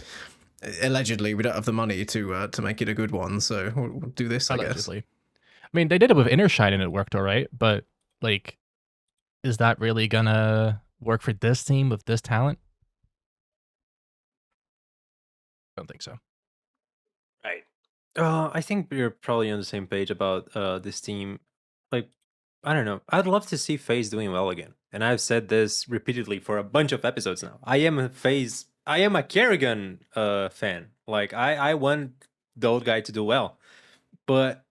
allegedly we don't have the money to make it a good one. So we'll do this, allegedly. I guess. I mean, they did it with Innershine and it worked all right, but like, is that really gonna work for this team with this talent? I don't think so. Right. I think we're probably on the same page about this team. Like, I don't know. I'd love to see FaZe doing well again. And I've said this repeatedly for a bunch of episodes now. I am a karrigan fan. Like, I want the old guy to do well. But,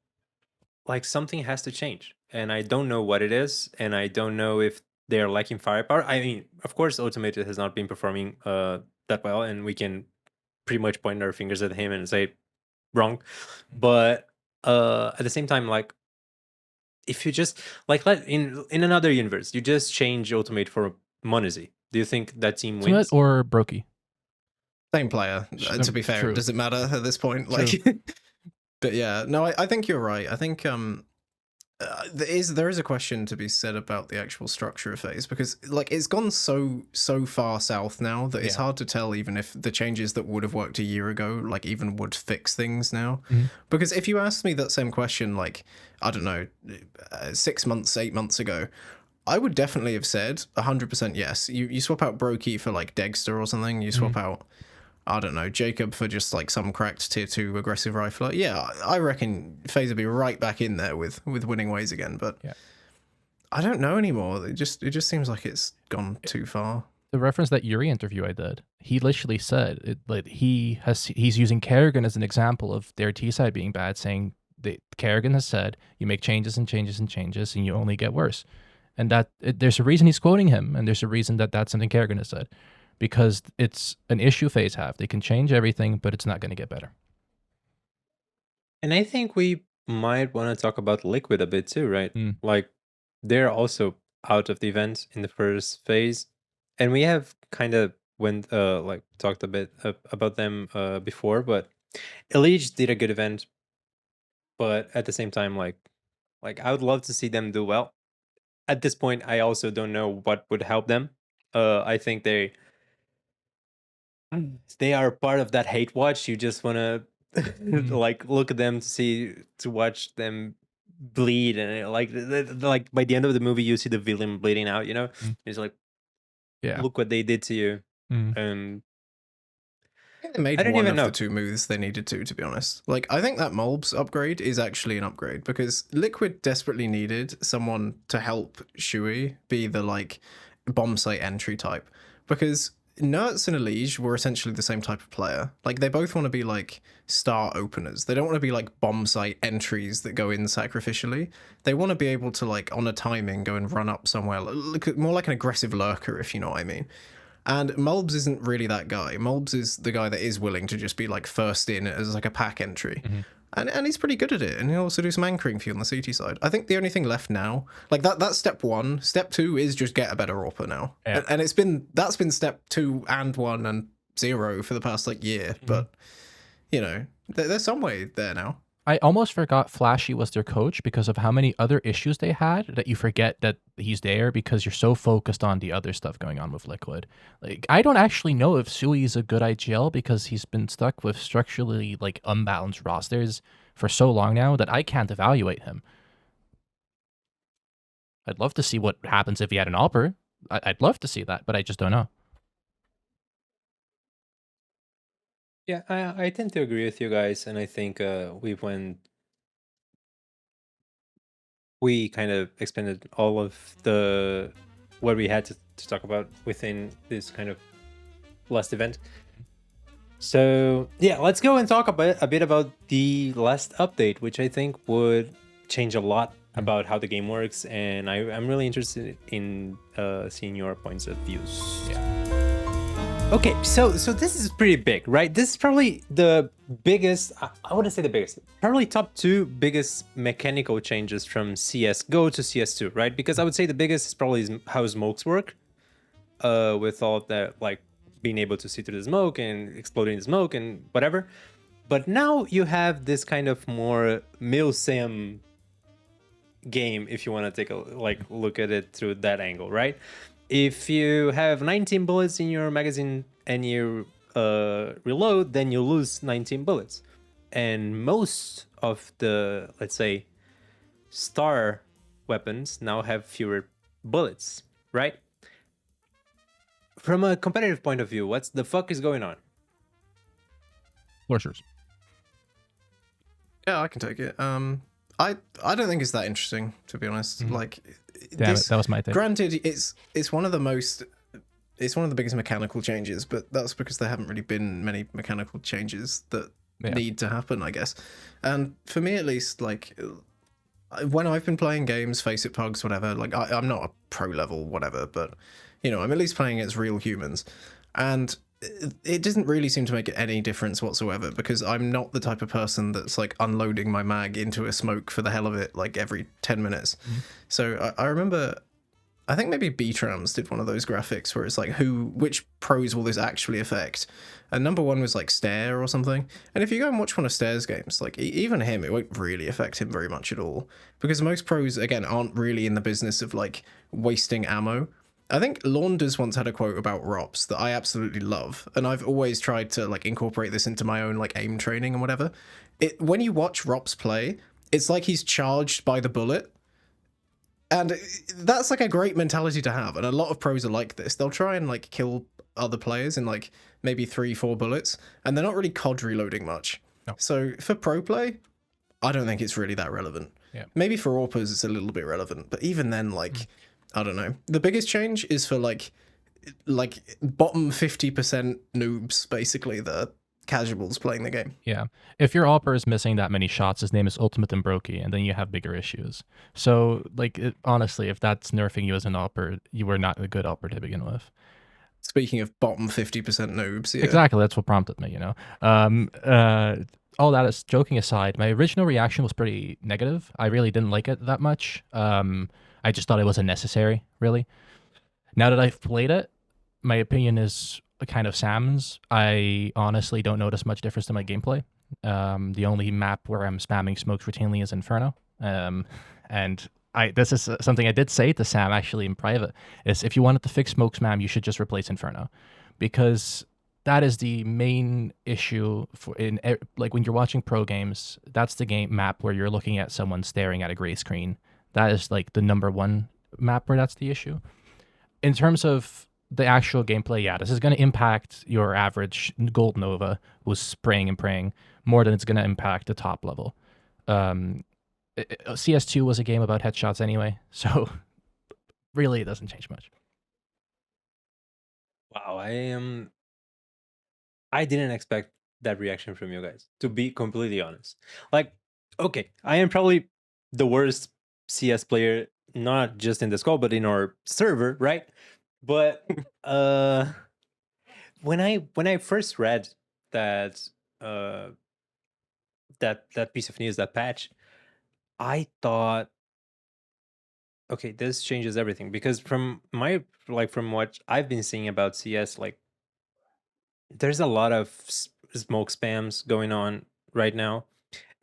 like, something has to change. And I don't know what it is. And I don't know if they're lacking firepower. I mean, of course, Ultimate has not been performing that well. And we can pretty much point our fingers at him and say, wrong. But at the same time, like, if you just like in another universe, you just change Ultimate for MOUZ, do you think that team wins? Or Brokey? Same player. To be fair, it doesn't matter at this point. Like, but yeah, no, I think you're right. I think there is a question to be said about the actual structure of FaZe, because like it's gone so far south now that it's hard to tell even if the changes that would have worked a year ago like even would fix things now. Because if you asked me that same question like, I don't know, 6 months, 8 months ago, I would definitely have said 100% yes. You swap out Brokey for like Dexter or something, you swap out, I don't know, Jacob for just like some cracked tier 2 aggressive rifler. Yeah, I reckon FaZe would be right back in there with winning ways again, but I don't know anymore. It just seems like it's gone too far. The reference that Yuri interview I did, he literally said it, like he's using karrigan as an example of their T side being bad, saying that karrigan has said you make changes and changes and changes and you only get worse. And that there's a reason he's quoting him, and there's a reason that that's something karrigan has said. Because it's an issue FaZe have. They can change everything, but it's not going to get better. And I think we might want to talk about Liquid a bit too, right? Like, they're also out of the event in the first phase, and we have kind of went like talked a bit about them before, but Elige did a good event, but at the same time, like I would love to see them do well. At this point, I also don't know what would help them. I think they are part of that hate watch. You just want to like look at them to watch them bleed, and like by the end of the movie, you see the villain bleeding out. You know, it's like, Yeah. look what they did to you. I think they made I don't one even of know. the two moves they needed to be honest. Like, I think that MOUZ upgrade is actually an upgrade because Liquid desperately needed someone to help Shui be the, like, bomb site entry type. Because Nerds and Elige were essentially the same type of player. Like, they both want to be, like, star openers. They don't want to be, like, bomb site entries that go in sacrificially. They want to be able to, like, on a timing, go and run up somewhere. Look, more like an aggressive lurker, if you know what I mean. And MOUZ isn't really that guy. MOUZ is the guy that is willing to just be like first in as like a pack entry. And he's pretty good at it. And he'll also do some anchoring for you on the CT side. I think the only thing left now, like that's step one. Step two is just get a better AWPer now. Yeah. And that's been step 2 and 1 and 0 for the past like year. But you know, there's some way there now. I almost forgot Flashy was their coach because of how many other issues they had that you forget that he's there because you're so focused on the other stuff going on with Liquid. Like, I don't actually know if Sui is a good IGL because he's been stuck with structurally like unbalanced rosters for so long now that I can't evaluate him. I'd love to see what happens if he had an AWPer. I'd love to see that, but I just don't know. Yeah, I tend to agree with you guys, and I think we kind of expended all of what we had to talk about within this kind of last event. So yeah, let's go and talk a bit about the last update, which I think would change a lot about how the game works, and I'm really interested in seeing your points of views. Yeah. Okay, so this is pretty big, right? This is probably the biggest, I wouldn't say the biggest, probably top 2 biggest mechanical changes from CSGO to CS2, right? Because I would say the biggest is probably how smokes work, with all of that, like being able to see through the smoke and exploding the smoke and whatever. But now you have this kind of more MIL-SIM game, if you want to take a look at it through that angle, right? If you have 19 bullets in your magazine and you reload, then you lose 19 bullets. And most of the, let's say, star weapons now have fewer bullets, right? From a competitive point of view, what the fuck is going on? Florshers. Yeah, I can take it. I don't think it's that interesting, to be honest. Like, Damn it, that was my thing. Granted, it's one of the biggest mechanical changes, but that's because there haven't really been many mechanical changes that need to happen, I guess. And for me, at least, like, when I've been playing games, Face It Pugs, whatever, like, I'm not a pro level, whatever, but, you know, I'm at least playing as real humans. And it doesn't really seem to make any difference whatsoever, because I'm not the type of person that's like unloading my mag into a smoke for the hell of it, like every 10 minutes. So I remember, I think maybe B-Trams did one of those graphics where it's like, which pros will this actually affect? And number 1 was like Stare or something. And if you go and watch one of Stare's games, like even him, it won't really affect him very much at all, because most pros, again, aren't really in the business of like wasting ammo. I think Launders once had a quote about ROPS that I absolutely love, and I've always tried to like incorporate this into my own like aim training and whatever. When you watch ROPS play, it's like he's charged by the bullet, and that's like a great mentality to have. And a lot of pros are like this. They'll try and like kill other players in like maybe 3-4 bullets, and they're not really COD reloading much. No. So for pro play, I don't think it's really that relevant. Yeah. Maybe for AWPers it's a little bit relevant, but even then, like. I don't know. The biggest change is for like bottom 50% noobs, basically, the casuals playing the game. Yeah. If your AWPer is missing that many shots, his name is Ultimate and Brokey, and then you have bigger issues. So, like, honestly, if that's nerfing you as an AWPer, you were not a good AWPer to begin with. Speaking of bottom 50% noobs, yeah. Exactly. That's what prompted me, you know. All that is joking aside, my original reaction was pretty negative. I really didn't like it that much. I just thought it wasn't necessary, really. Now that I've played it, my opinion is kind of Sam's. I honestly don't notice much difference to my gameplay. The only map where I'm spamming smokes routinely is Inferno. And this is something I did say to Sam actually in private, is if you wanted to fix smoke spam, you should just replace Inferno. Because that is the main issue like when you're watching pro games, that's the game map where you're looking at someone staring at a gray screen. That is like the #1 map where that's the issue. In terms of the actual gameplay, yeah, this is going to impact your average Gold Nova who's spraying and praying more than it's going to impact the top level. CS2 was a game about headshots anyway, so really it doesn't change much. Wow, I didn't expect that reaction from you guys, to be completely honest. Like, okay, I am probably the worst CS player, not just in this call, but in our server, right? But when I first read that that piece of news, that patch, I thought, okay, this changes everything, because from what I've been seeing about CS, like there's a lot of smoke spams going on right now.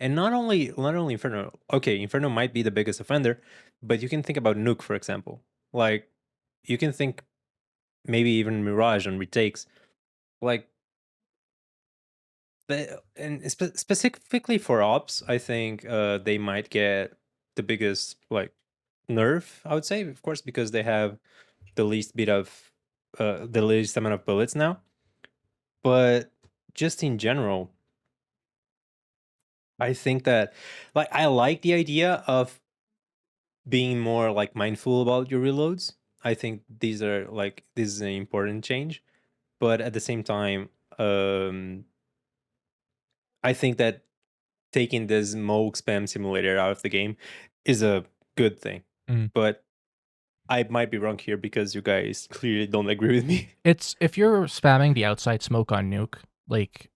And not only Inferno. Okay, Inferno might be the biggest offender, but you can think about Nuke, for example. Like, you can think maybe even Mirage on retakes. Like, specifically for ops, I think they might get the biggest like nerf, I would say, of course, because they have the least amount of bullets now. But just in general, I think that, like, I like the idea of being more like mindful about your reloads. I think this is an important change, but at the same time, I think that taking this smoke spam simulator out of the game is a good thing. But I might be wrong here, because you guys clearly don't agree with me. It's if you're spamming the outside smoke on Nuke, like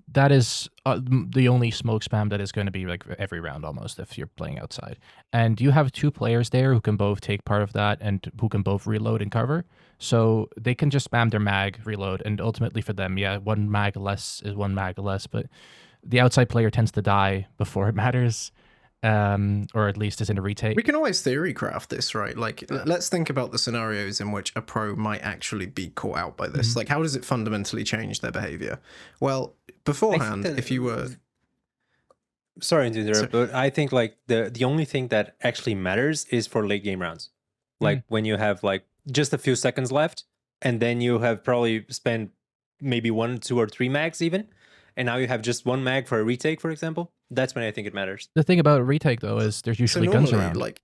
that is the only smoke spam that is going to be like every round almost if you're playing outside. And you have 2 players there who can both take part of that and who can both reload and cover. So they can just spam their mag, reload, and ultimately for them, yeah, 1 mag less is 1 mag less, but the outside player tends to die before it matters. Or at least is in a retake. We can always theory craft this, right? Like, let's think about the scenarios in which a pro might actually be caught out by this. Like, how does it fundamentally change their behavior? Well, beforehand, if you were... Sorry to interrupt, but I think like the only thing that actually matters is for late game rounds. Like when you have like just a few seconds left, and then you have probably spent maybe 1, 2, or 3 mags even, and now you have just 1 mag for a retake, for example. That's when I think it matters. The thing about a retake though is there's usually guns around. Like,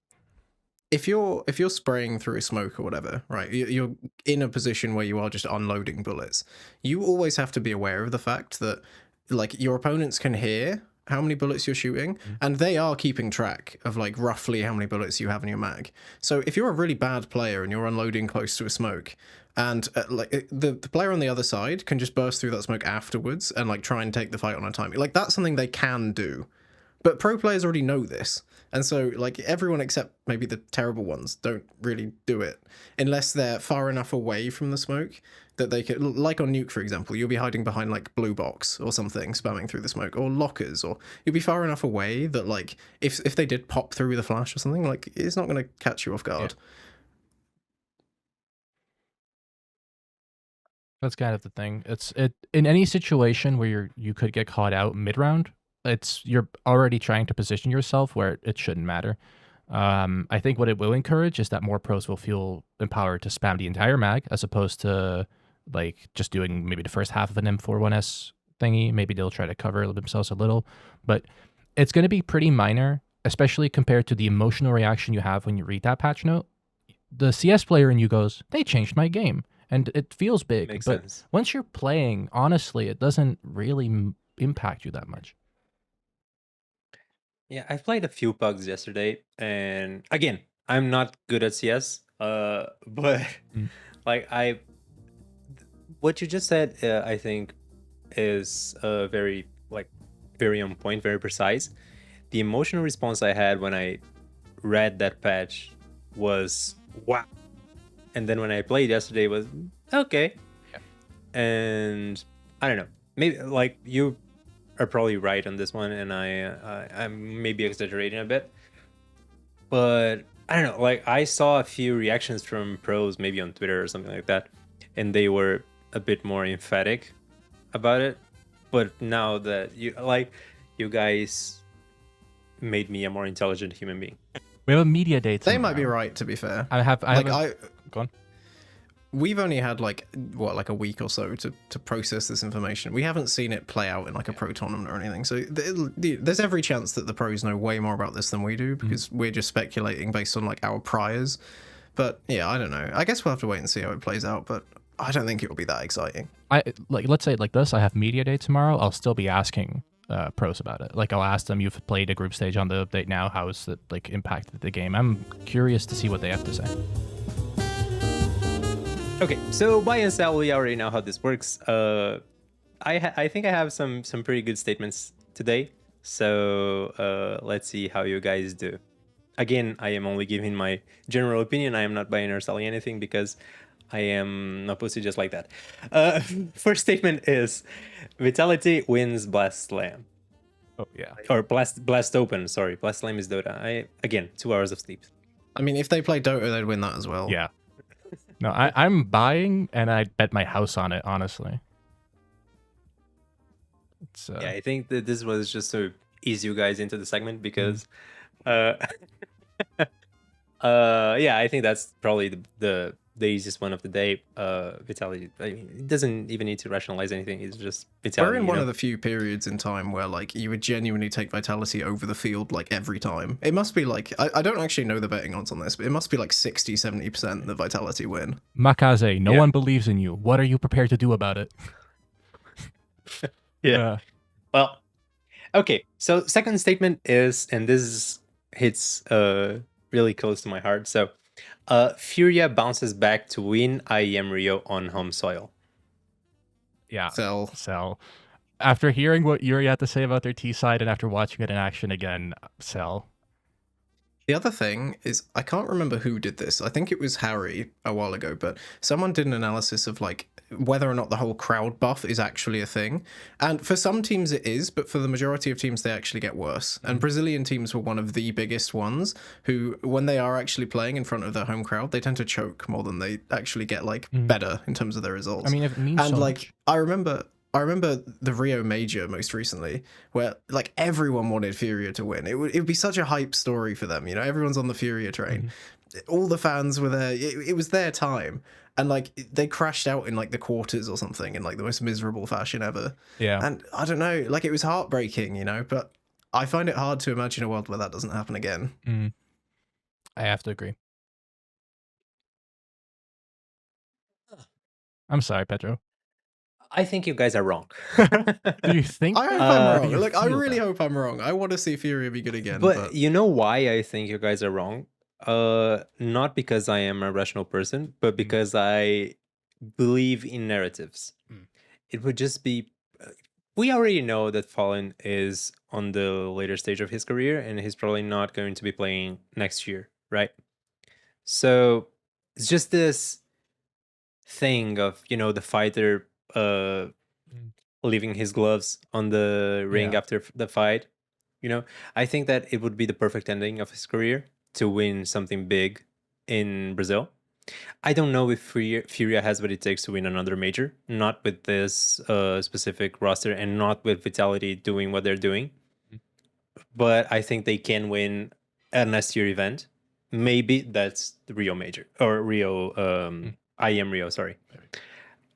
if you're spraying through smoke or whatever, right? You're in a position where you are just unloading bullets. You always have to be aware of the fact that like your opponents can hear how many bullets you're shooting, and they are keeping track of like roughly how many bullets you have in your mag. So if you're a really bad player and you're unloading close to a smoke, and like the player on the other side can just burst through that smoke afterwards and like try and take the fight on a timing, like that's something they can do. But pro players already know this, and so like everyone except maybe the terrible ones don't really do it unless they're far enough away from the smoke that they can, like on Nuke, for example, you'll be hiding behind like blue box or something, spamming through the smoke, or lockers, or you'll be far enough away that like if they did pop through the flash or something, like it's not going to catch you off guard. Yeah. That's kind of the thing. It's in any situation where you could get caught out mid round, you're already trying to position yourself where it shouldn't matter. I think what it will encourage is that more pros will feel empowered to spam the entire mag as opposed to like just doing maybe the first half of an M41S thingy. Maybe they'll try to cover themselves a little, but it's going to be pretty minor, especially compared to the emotional reaction you have when you read that patch note. The CS player in you goes, they changed my game, and it feels big. Makes but sense. Once you're playing, honestly, it doesn't really impact you that much. Yeah, I played a few pugs yesterday, and again, I'm not good at CS, but like what you just said, I think is very on point, very precise. The emotional response I had when I read that patch was wow. And then when I played yesterday, it was okay. Yeah. And I don't know, maybe like you are probably right on this one, and I'm maybe exaggerating a bit, but I don't know. Like I saw a few reactions from pros, maybe on Twitter or something like that, and they were a bit more emphatic about it. But now that you guys made me a more intelligent human being. We have a media day tomorrow. They might be right, to be fair. Go on. We've only had like a week or so to process this information. We haven't seen it play out in like a pro tournament or anything. So there's every chance that the pros know way more about this than we do, because we're just speculating based on like our priors. But yeah, I don't know. I guess we'll have to wait and see how it plays out. But I don't think it will be that exciting. Let's say it like this. I have media day tomorrow. I'll still be asking pros about it. Like I'll ask them, you've played a group stage on the update now. How has it like impacted the game? I'm curious to see what they have to say. Okay, so buy and sell, we already know how this works. I think I have some pretty good statements today. So let's see how you guys do. Again, I am only giving my general opinion. I am not buying or selling anything because I am not pussy just like that. First statement is Vitality wins Blast Slam. Oh yeah. Or Blast Open, sorry. Blast Slam is Dota. Again, 2 hours of sleep. I mean, if they play Dota, they'd win that as well. Yeah. No, I'm buying, and I'd bet my house on it, honestly. It's, yeah, I think that this was just to ease you guys into the segment because, yeah, I think that's probably the easiest one of the day. Vitality, I mean, it doesn't even need to rationalize anything. It's just Vitality. We're in one of the few periods in time where like you would genuinely take Vitality over the field like every time. It must be like, I don't actually know the betting odds on this, but it must be like 60-70% that Vitality win. Makaze, no one believes in you. What are you prepared to do about it? Yeah. Well, okay. So second statement is, and this hits really close to my heart. So FURIA bounces back to win IEM Rio on home soil. Yeah. Sell. After hearing what Yuri had to say about their T side and after watching it in action again, sell. The other thing is, I can't remember who did this. I think it was Harry a while ago, but someone did an analysis of like whether or not the whole crowd buff is actually a thing. And for some teams it is, but for the majority of teams they actually get worse. And Brazilian teams were one of the biggest ones who, when they are actually playing in front of their home crowd, they tend to choke more than they actually get like better in terms of their results. I mean, it means and so like much. I remember the Rio Major most recently, where like everyone wanted FURIA to win. It would be such a hype story for them, you know. Everyone's on the FURIA train. All the fans were there. It was their time, and like they crashed out in like the quarters or something in like the most miserable fashion ever. Yeah. And I don't know, like it was heartbreaking, you know. But I find it hard to imagine a world where that doesn't happen again. I have to agree. I'm sorry, Pedro. I think you guys are wrong. Do you think? I hope I'm wrong. Like I really hope I'm wrong. I want to see FURIA be good again. But you know why I think you guys are wrong? Not because I am a rational person, but because I believe in narratives. It would just be, we already know that Fallen is on the later stage of his career and he's probably not going to be playing next year, right? So it's just this thing of, you know, the fighter leaving his gloves on the ring after the fight. You know, I think that it would be the perfect ending of his career to win something big in Brazil. I don't know if FURIA has what it takes to win another major, not with this specific roster and not with Vitality doing what they're doing. But I think they can win a next year event. Maybe that's the Rio Major or Rio, IEM Rio, sorry.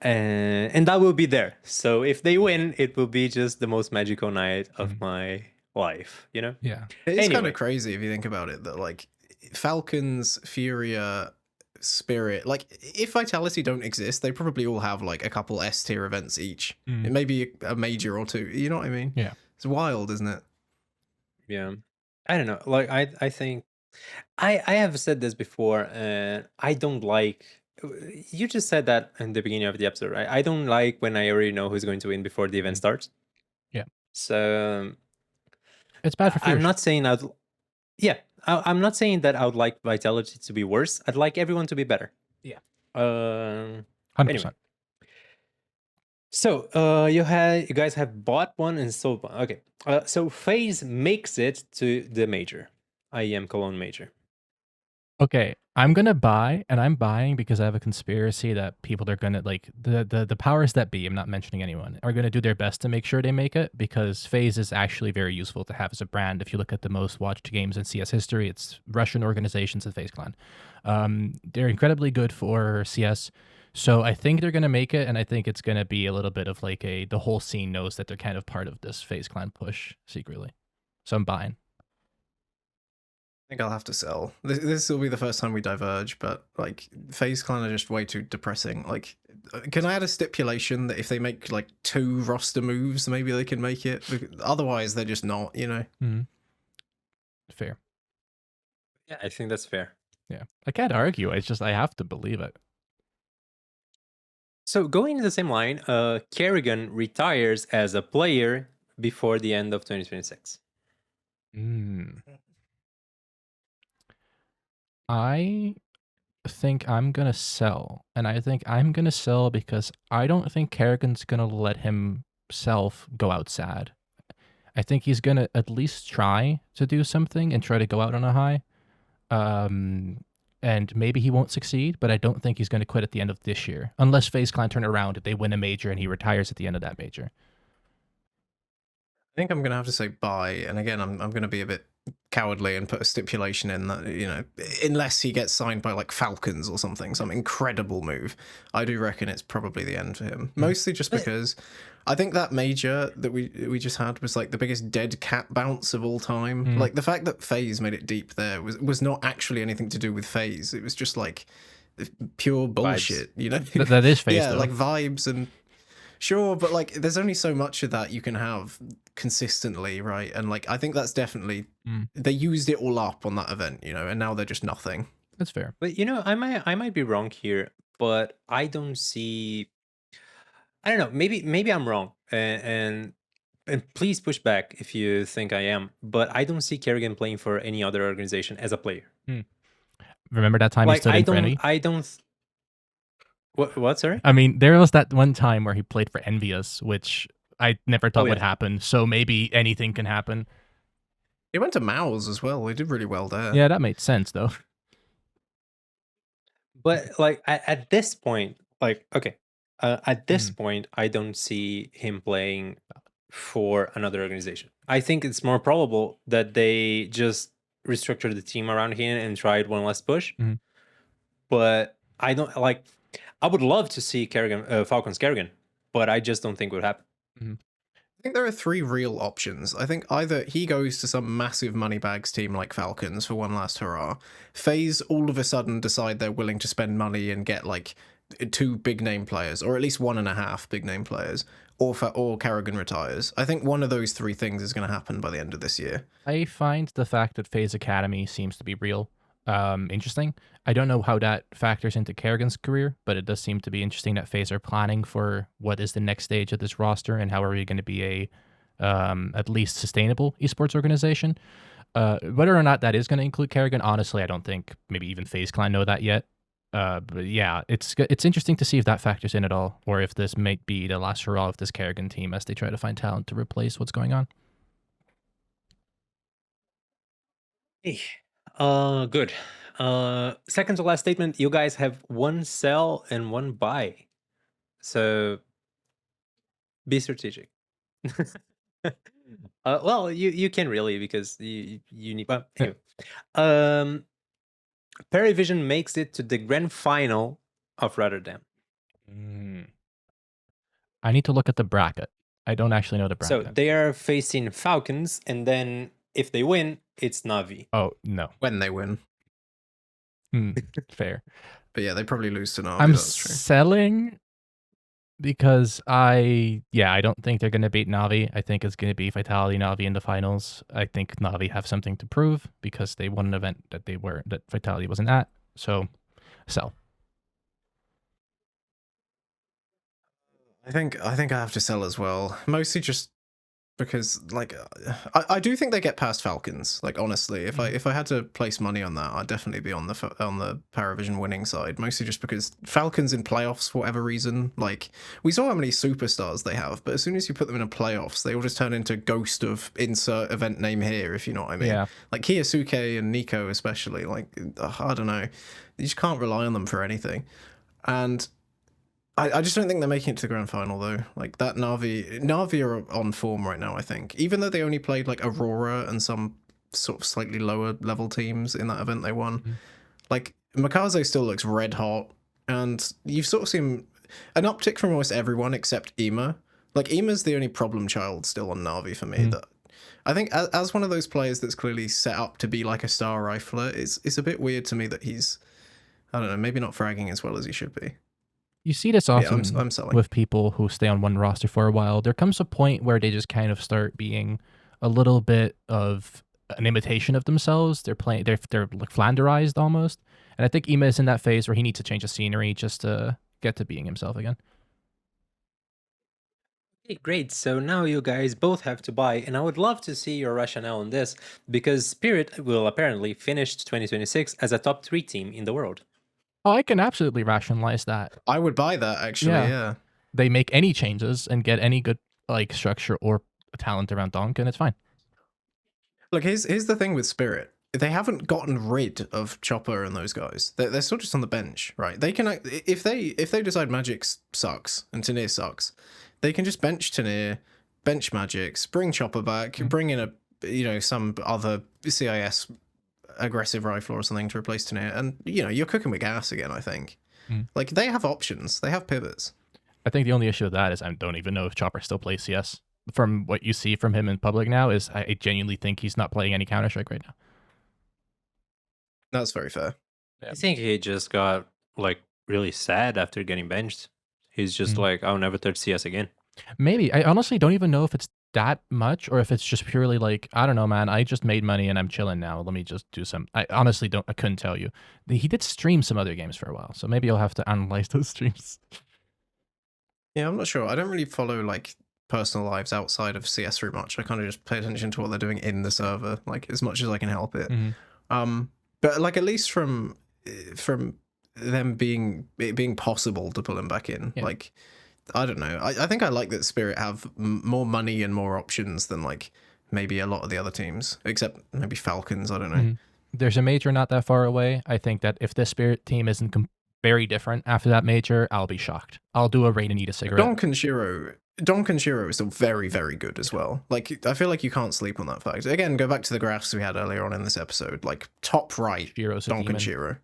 And that will be there. So if they win, it will be just the most magical night of my life, you know? Yeah. It's kind of crazy if you think about it, that like Falcons, FURIA, Spirit, like if Vitality don't exist, they probably all have like a couple S tier events each. It may be a major or two, you know what I mean? Yeah. It's wild, isn't it? Yeah. I don't know. Like I think I have said this before, and I don't like, you just said that in the beginning of the episode, right? I don't like when I already know who's going to win before the event starts. Yeah. So it's bad for FURIA. I'm not saying I'm not saying that I would like Vitality to be worse. I'd like everyone to be better. Yeah. 100%. Anyway. So you guys have bought one and sold one. Okay. So FaZe makes it to the major. IEM Cologne major. Okay, I'm gonna buy, and I'm buying because I have a conspiracy that people are gonna like the powers that be. I'm not mentioning anyone are gonna do their best to make sure they make it because FaZe is actually very useful to have as a brand. If you look at the most watched games in CS history, it's Russian organizations and FaZe Clan. They're incredibly good for CS. So I think they're gonna make it, and I think it's gonna be a little bit of like the whole scene knows that they're kind of part of this FaZe Clan push secretly. So I'm buying. I think I'll have to sell. This will be the first time we diverge, but like FaZe Clan are just way too depressing. Like, can I add a stipulation that if they make like 2 roster moves, maybe they can make it? Otherwise, they're just not, you know? Mm-hmm. Fair. Yeah, I think that's fair. Yeah, I can't argue. It's just I have to believe it. So going in the same line, karrigan retires as a player before the end of 2026. I think I'm gonna sell, and I think I'm gonna sell because I don't think karrigan's gonna let himself go out sad. I think he's gonna at least try to do something and try to go out on a high. And maybe he won't succeed, but I don't think he's gonna quit at the end of this year, unless FaZe Clan turn around if they win a major and he retires at the end of that major. I think I'm gonna have to say buy, and again, I'm gonna be a bit cowardly and put a stipulation in that, you know, unless he gets signed by like Falcons or something, some incredible move, I do reckon it's probably the end for him. Mostly just because I think that major that we just had was like the biggest dead cat bounce of all time. Like the fact that FaZe made it deep there was not actually anything to do with FaZe. It was just like pure bullshit, you know. That is FaZe, yeah, though. like vibes and. Sure, but like there's only so much of that you can have consistently, right? And like I think that's definitely they used it all up on that event, you know, and now they're just nothing. That's fair. But you know, I might be wrong here, but I don't see. I don't know. Maybe I'm wrong, and please push back if you think I am. But I don't see karrigan playing for any other organization as a player. Remember that time he stood in for Envy? I don't. What? Sorry. I mean, there was that one time where he played for Envious, which I never thought would happen. So maybe anything can happen. He went to MOUZ as well. He did really well there. Yeah, that made sense though. But like at this point, like okay, at this point, I don't see him playing for another organization. I think it's more probable that they just restructure the team around him and tried one last push. But I don't like. I would love to see Falcons karrigan, but I just don't think it would happen. I think there are 3 real options. I think either he goes to some massive moneybags team like Falcons for one last hurrah. FaZe all of a sudden decide they're willing to spend money and get like 2 big name players, or at least 1.5 big name players, or karrigan retires. I think one of those 3 things is going to happen by the end of this year. I find the fact that FaZe Academy seems to be real interesting. I don't know how that factors into karrigan's career, but it does seem to be interesting that FaZe are planning for what is the next stage of this roster and how are we going to be a at least sustainable esports organization. Whether or not that is going to include karrigan, honestly, I don't think maybe even FaZe Clan know that yet. But yeah, it's interesting to see if that factors in at all, or if this might be the last hurrah of this karrigan team as they try to find talent to replace what's going on. Good. Second to last statement, you guys have 1 sell and 1 buy. So be strategic. Well, you can really because you need. Well, anyway. PARIVISION makes it to the grand final of Rotterdam. I need to look at the bracket. I don't actually know the bracket. So they are facing Falcons, and then if they win, it's Na'Vi. Oh no! When they win. Fair. But yeah, they probably lose to Na'Vi. I'm that's true. selling because I don't think they're going to beat Na'Vi. I think it's going to be Vitality Na'Vi in the finals. I think Na'Vi have something to prove because they won an event that Vitality wasn't at. So, sell. I think I have to sell as well. Mostly just because like I do think they get past Falcons. Like honestly, if I had to place money on that, I'd definitely be on the PARIVISION winning side. Mostly just because Falcons in playoffs for whatever reason, like we saw how many superstars they have, but as soon as you put them in a playoffs, they all just turn into ghost of insert event name here, if you know what I mean. Yeah. Like Kiyosuke and Nico especially. Like I don't know, you just can't rely on them for anything, and. I just don't think they're making it to the grand final though. Like that Na'Vi are on form right now, I think. Even though they only played like Aurora and some sort of slightly lower level teams in that event they won. Like Mikaze still looks red hot, and you've sort of seen an uptick from almost everyone except Ema. Like Ema's the only problem child still on Na'Vi for me. That I think as one of those players that's clearly set up to be like a star rifler, it's a bit weird to me that he's, I don't know, maybe not fragging as well as he should be. You see this often I'm selling. with people who stay on one roster for a while. There comes a point where they just kind of start being a little bit of an imitation of themselves. They're playing, they're like flanderized almost. And I think Ema is in that phase where he needs to change the scenery just to get to being himself again. Okay, great. So now you guys both have to buy, and I would love to see your rationale on this, because Spirit will apparently finish 2026 as a top 3 team in the world. Oh, I can absolutely rationalize that. I would buy that actually, yeah. They make any changes and get any good like structure or talent around Donk, and it's fine. Look, here's the thing with Spirit. They haven't gotten rid of Chopper and those guys. They're still just on the bench, right? They can, if they decide Magic sucks and Tanir sucks, they can just bench Tanir, bench Magic, bring Chopper back, bring in some other CIS aggressive rifle or something to replace Tanir, and you're cooking with gas again. I think like they have options, they have pivots. I think the only issue with that is I don't even know if Chopper still plays CS. From what you see from him in public now, is I genuinely think he's not playing any Counter-Strike right now. That's very fair. I think he just got like really sad after getting benched. He's just like, I'll never touch CS again. Maybe. I honestly don't even know if it's that much or if it's just purely like, I don't know, man, I just made money and I'm chilling now. Let me just do some. I honestly I couldn't tell you. He did stream some other games for a while, so maybe I'll have to analyze those streams. Yeah, I'm not sure. I don't really follow like personal lives outside of CS very much. I kind of just pay attention to what they're doing in the server, like as much as I can help it. But like at least from them being possible to pull him back in, like I don't know. I think I like that Spirit have more money and more options than like maybe a lot of the other teams, except maybe Falcons. I don't know. There's a major not that far away. I think that if this Spirit team isn't very different after that major, I'll be shocked. I'll do a raid and eat a cigarette. Donk and Shiro is still very, very good as well. Like, I feel like you can't sleep on that fact. Again, go back to the graphs we had earlier on in this episode. Like, top right, Shiro's Donk and Shiro.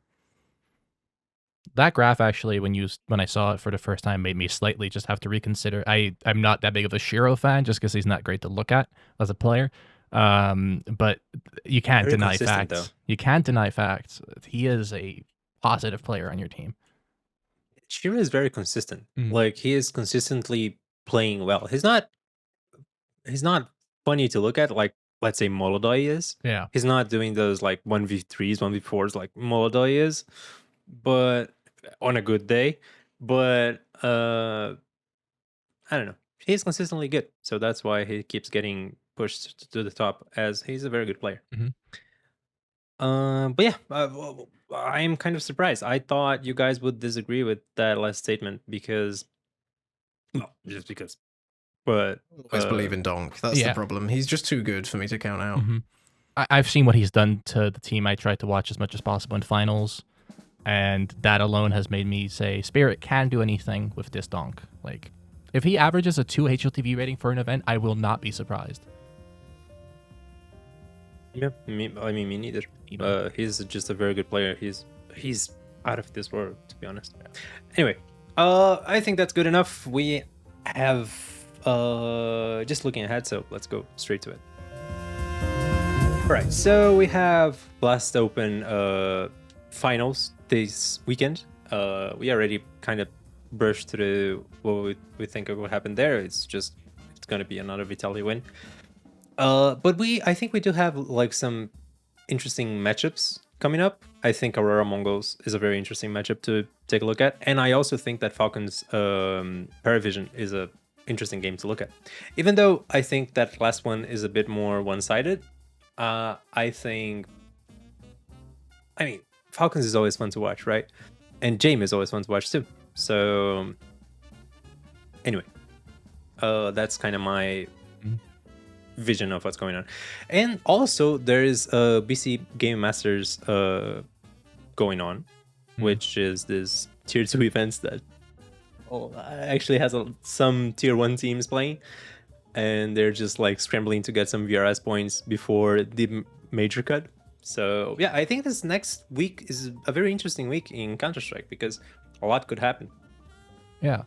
That graph actually, when I saw it for the first time, made me slightly just have to reconsider. I'm not that big of a Shiro fan just because he's not great to look at as a player. But you can't deny facts. Though. You can't deny facts. He is a positive player on your team. Shiro is very consistent. Like, he is consistently playing well. He's not funny to look at, like, let's say Molodoi is. Yeah. He's not doing those like 1v3s, 1v4s like Molodoi is, but on a good day. But I don't know. He's consistently good. So that's why he keeps getting pushed to the top, as he's a very good player. But yeah, I'm kind of surprised. I thought you guys would disagree with that last statement because, well, just because. But I always believe in Donk. That's the problem. He's just too good for me to count out. I've seen what he's done to the team I tried to watch as much as possible in finals, and that alone has made me say Spirit can do anything with this Donk. Like, if he averages a 2 HLTV rating for an event, I will not be surprised. Yeah, me neither. He's just a very good player. He's out of this world, to be honest. Anyway, I think that's good enough. We have just looking ahead, so let's go straight to it. All right, so we have BLAST Open finals this weekend. We already kind of brushed through what we think of what happened there. It's gonna be another Vitaly win. But I think we do have like some interesting matchups coming up. I think Aurora Mongols is a very interesting matchup to take a look at, and I also think that Falcons PARIVISION is a interesting game to look at. Even though I think that last one is a bit more one-sided, I mean, Falcons is always fun to watch, right? And James is always fun to watch too. So anyway, that's kind of my vision of what's going on. And also there is BC Game Masters going on, which is this tier 2 events that actually has some tier 1 teams playing, and they're just like scrambling to get some VRS points before the major cut. So yeah, I think this next week is a very interesting week in Counter-Strike because a lot could happen. Yeah.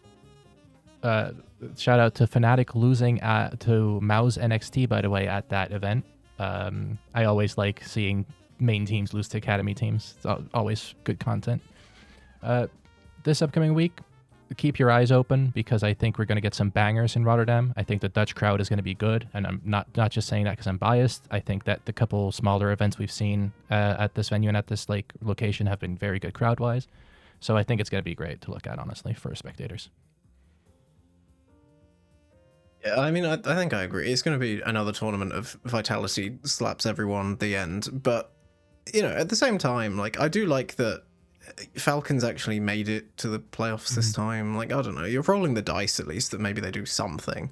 Shout out to Fnatic losing to MOUZ NXT, by the way, at that event. I always like seeing main teams lose to academy teams. It's always good content. This upcoming week, keep your eyes open because I think we're going to get some bangers in Rotterdam. I think the Dutch crowd is going to be good, and I'm not just saying that because I'm biased. I think that the couple smaller events we've seen at this venue and at this like location have been very good crowd-wise. So I think it's going to be great to look at, honestly, for spectators. Yeah, I mean, I think I agree. It's going to be another tournament of Vitality slaps everyone at the end. But, you know, at the same time, like, I do like that Falcons actually made it to the playoffs this time. Like, I don't know, you're rolling the dice at least that maybe they do something.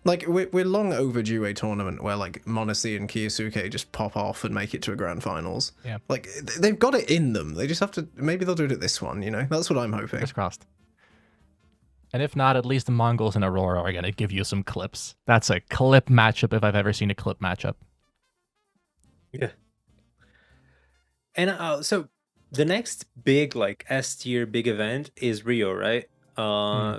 Like, we're long overdue a tournament where, like, Monacy and Kiyosuke just pop off and make it to a grand finals. Yeah. Like, they've got it in them. They just have to, maybe they'll do it at this one, you know? That's what I'm hoping. Fingers crossed. And if not, at least the Mongols and Aurora are going to give you some clips. That's a clip matchup if I've ever seen a clip matchup. Yeah. And so the next big, like, S-tier big event is Rio, right?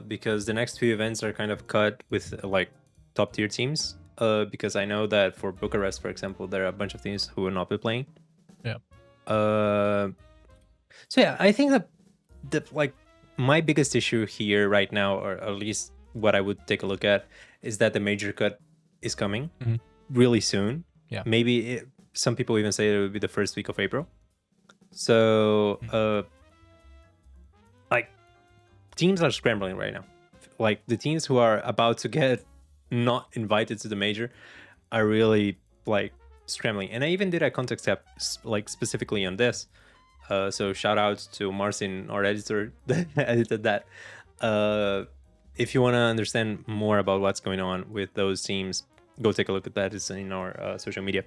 Because the next few events are kind of cut with, like, top-tier teams. Because I know that for Bucharest, for example, there are a bunch of teams who will not be playing. Yeah. So, yeah, I think that like, my biggest issue here right now, or at least what I would take a look at, is that the major cut is coming really soon. Yeah. Maybe some people even say it would be the first week of April. So, like, teams are scrambling right now. Like, the teams who are about to get not invited to the major are really, like, scrambling. And I even did a context tab, like, specifically on this. So shout out to Marcin, our editor, that edited that. If you want to understand more about what's going on with those teams, go take a look at that. It's in our social media.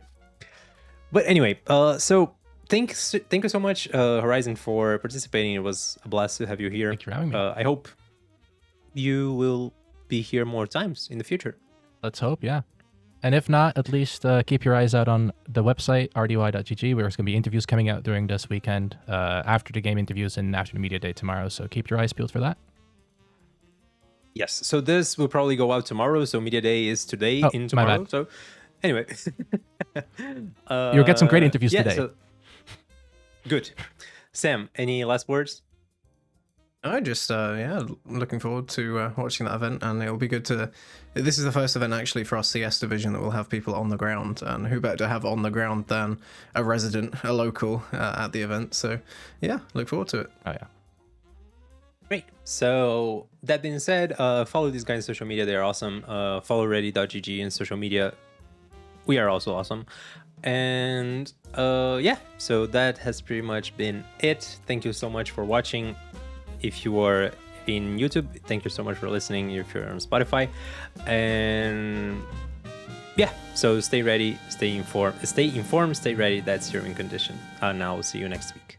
But anyway, so thank you so much, Horizon, for participating. It was a blast to have you here. Thank you for having me. I hope you will be here more times in the future. Let's hope, yeah. And if not, at least keep your eyes out on the website, rdy.gg, where there's going to be interviews coming out during this weekend, after the game interviews and after the media day tomorrow. So keep your eyes peeled for that. Yes. So this will probably go out tomorrow. So media day is today in tomorrow. So anyway. You'll get some great interviews today. So, good. Sam, any last words? I just, yeah, looking forward to watching that event, and it'll be good to... This is the first event, actually, for our CS division that will have people on the ground, and who better to have on the ground than a resident, a local, at the event. So, yeah, look forward to it. Oh, yeah. Great. So, that being said, follow these guys on social media. They're awesome. Follow rdygg in social media. We are also awesome. And, yeah, so that has pretty much been it. Thank you so much for watching. If you are in YouTube, thank you so much for listening. If you're on Spotify, and yeah, so stay ready, stay informed, stay ready. That's your win condition. And now we'll see you next week.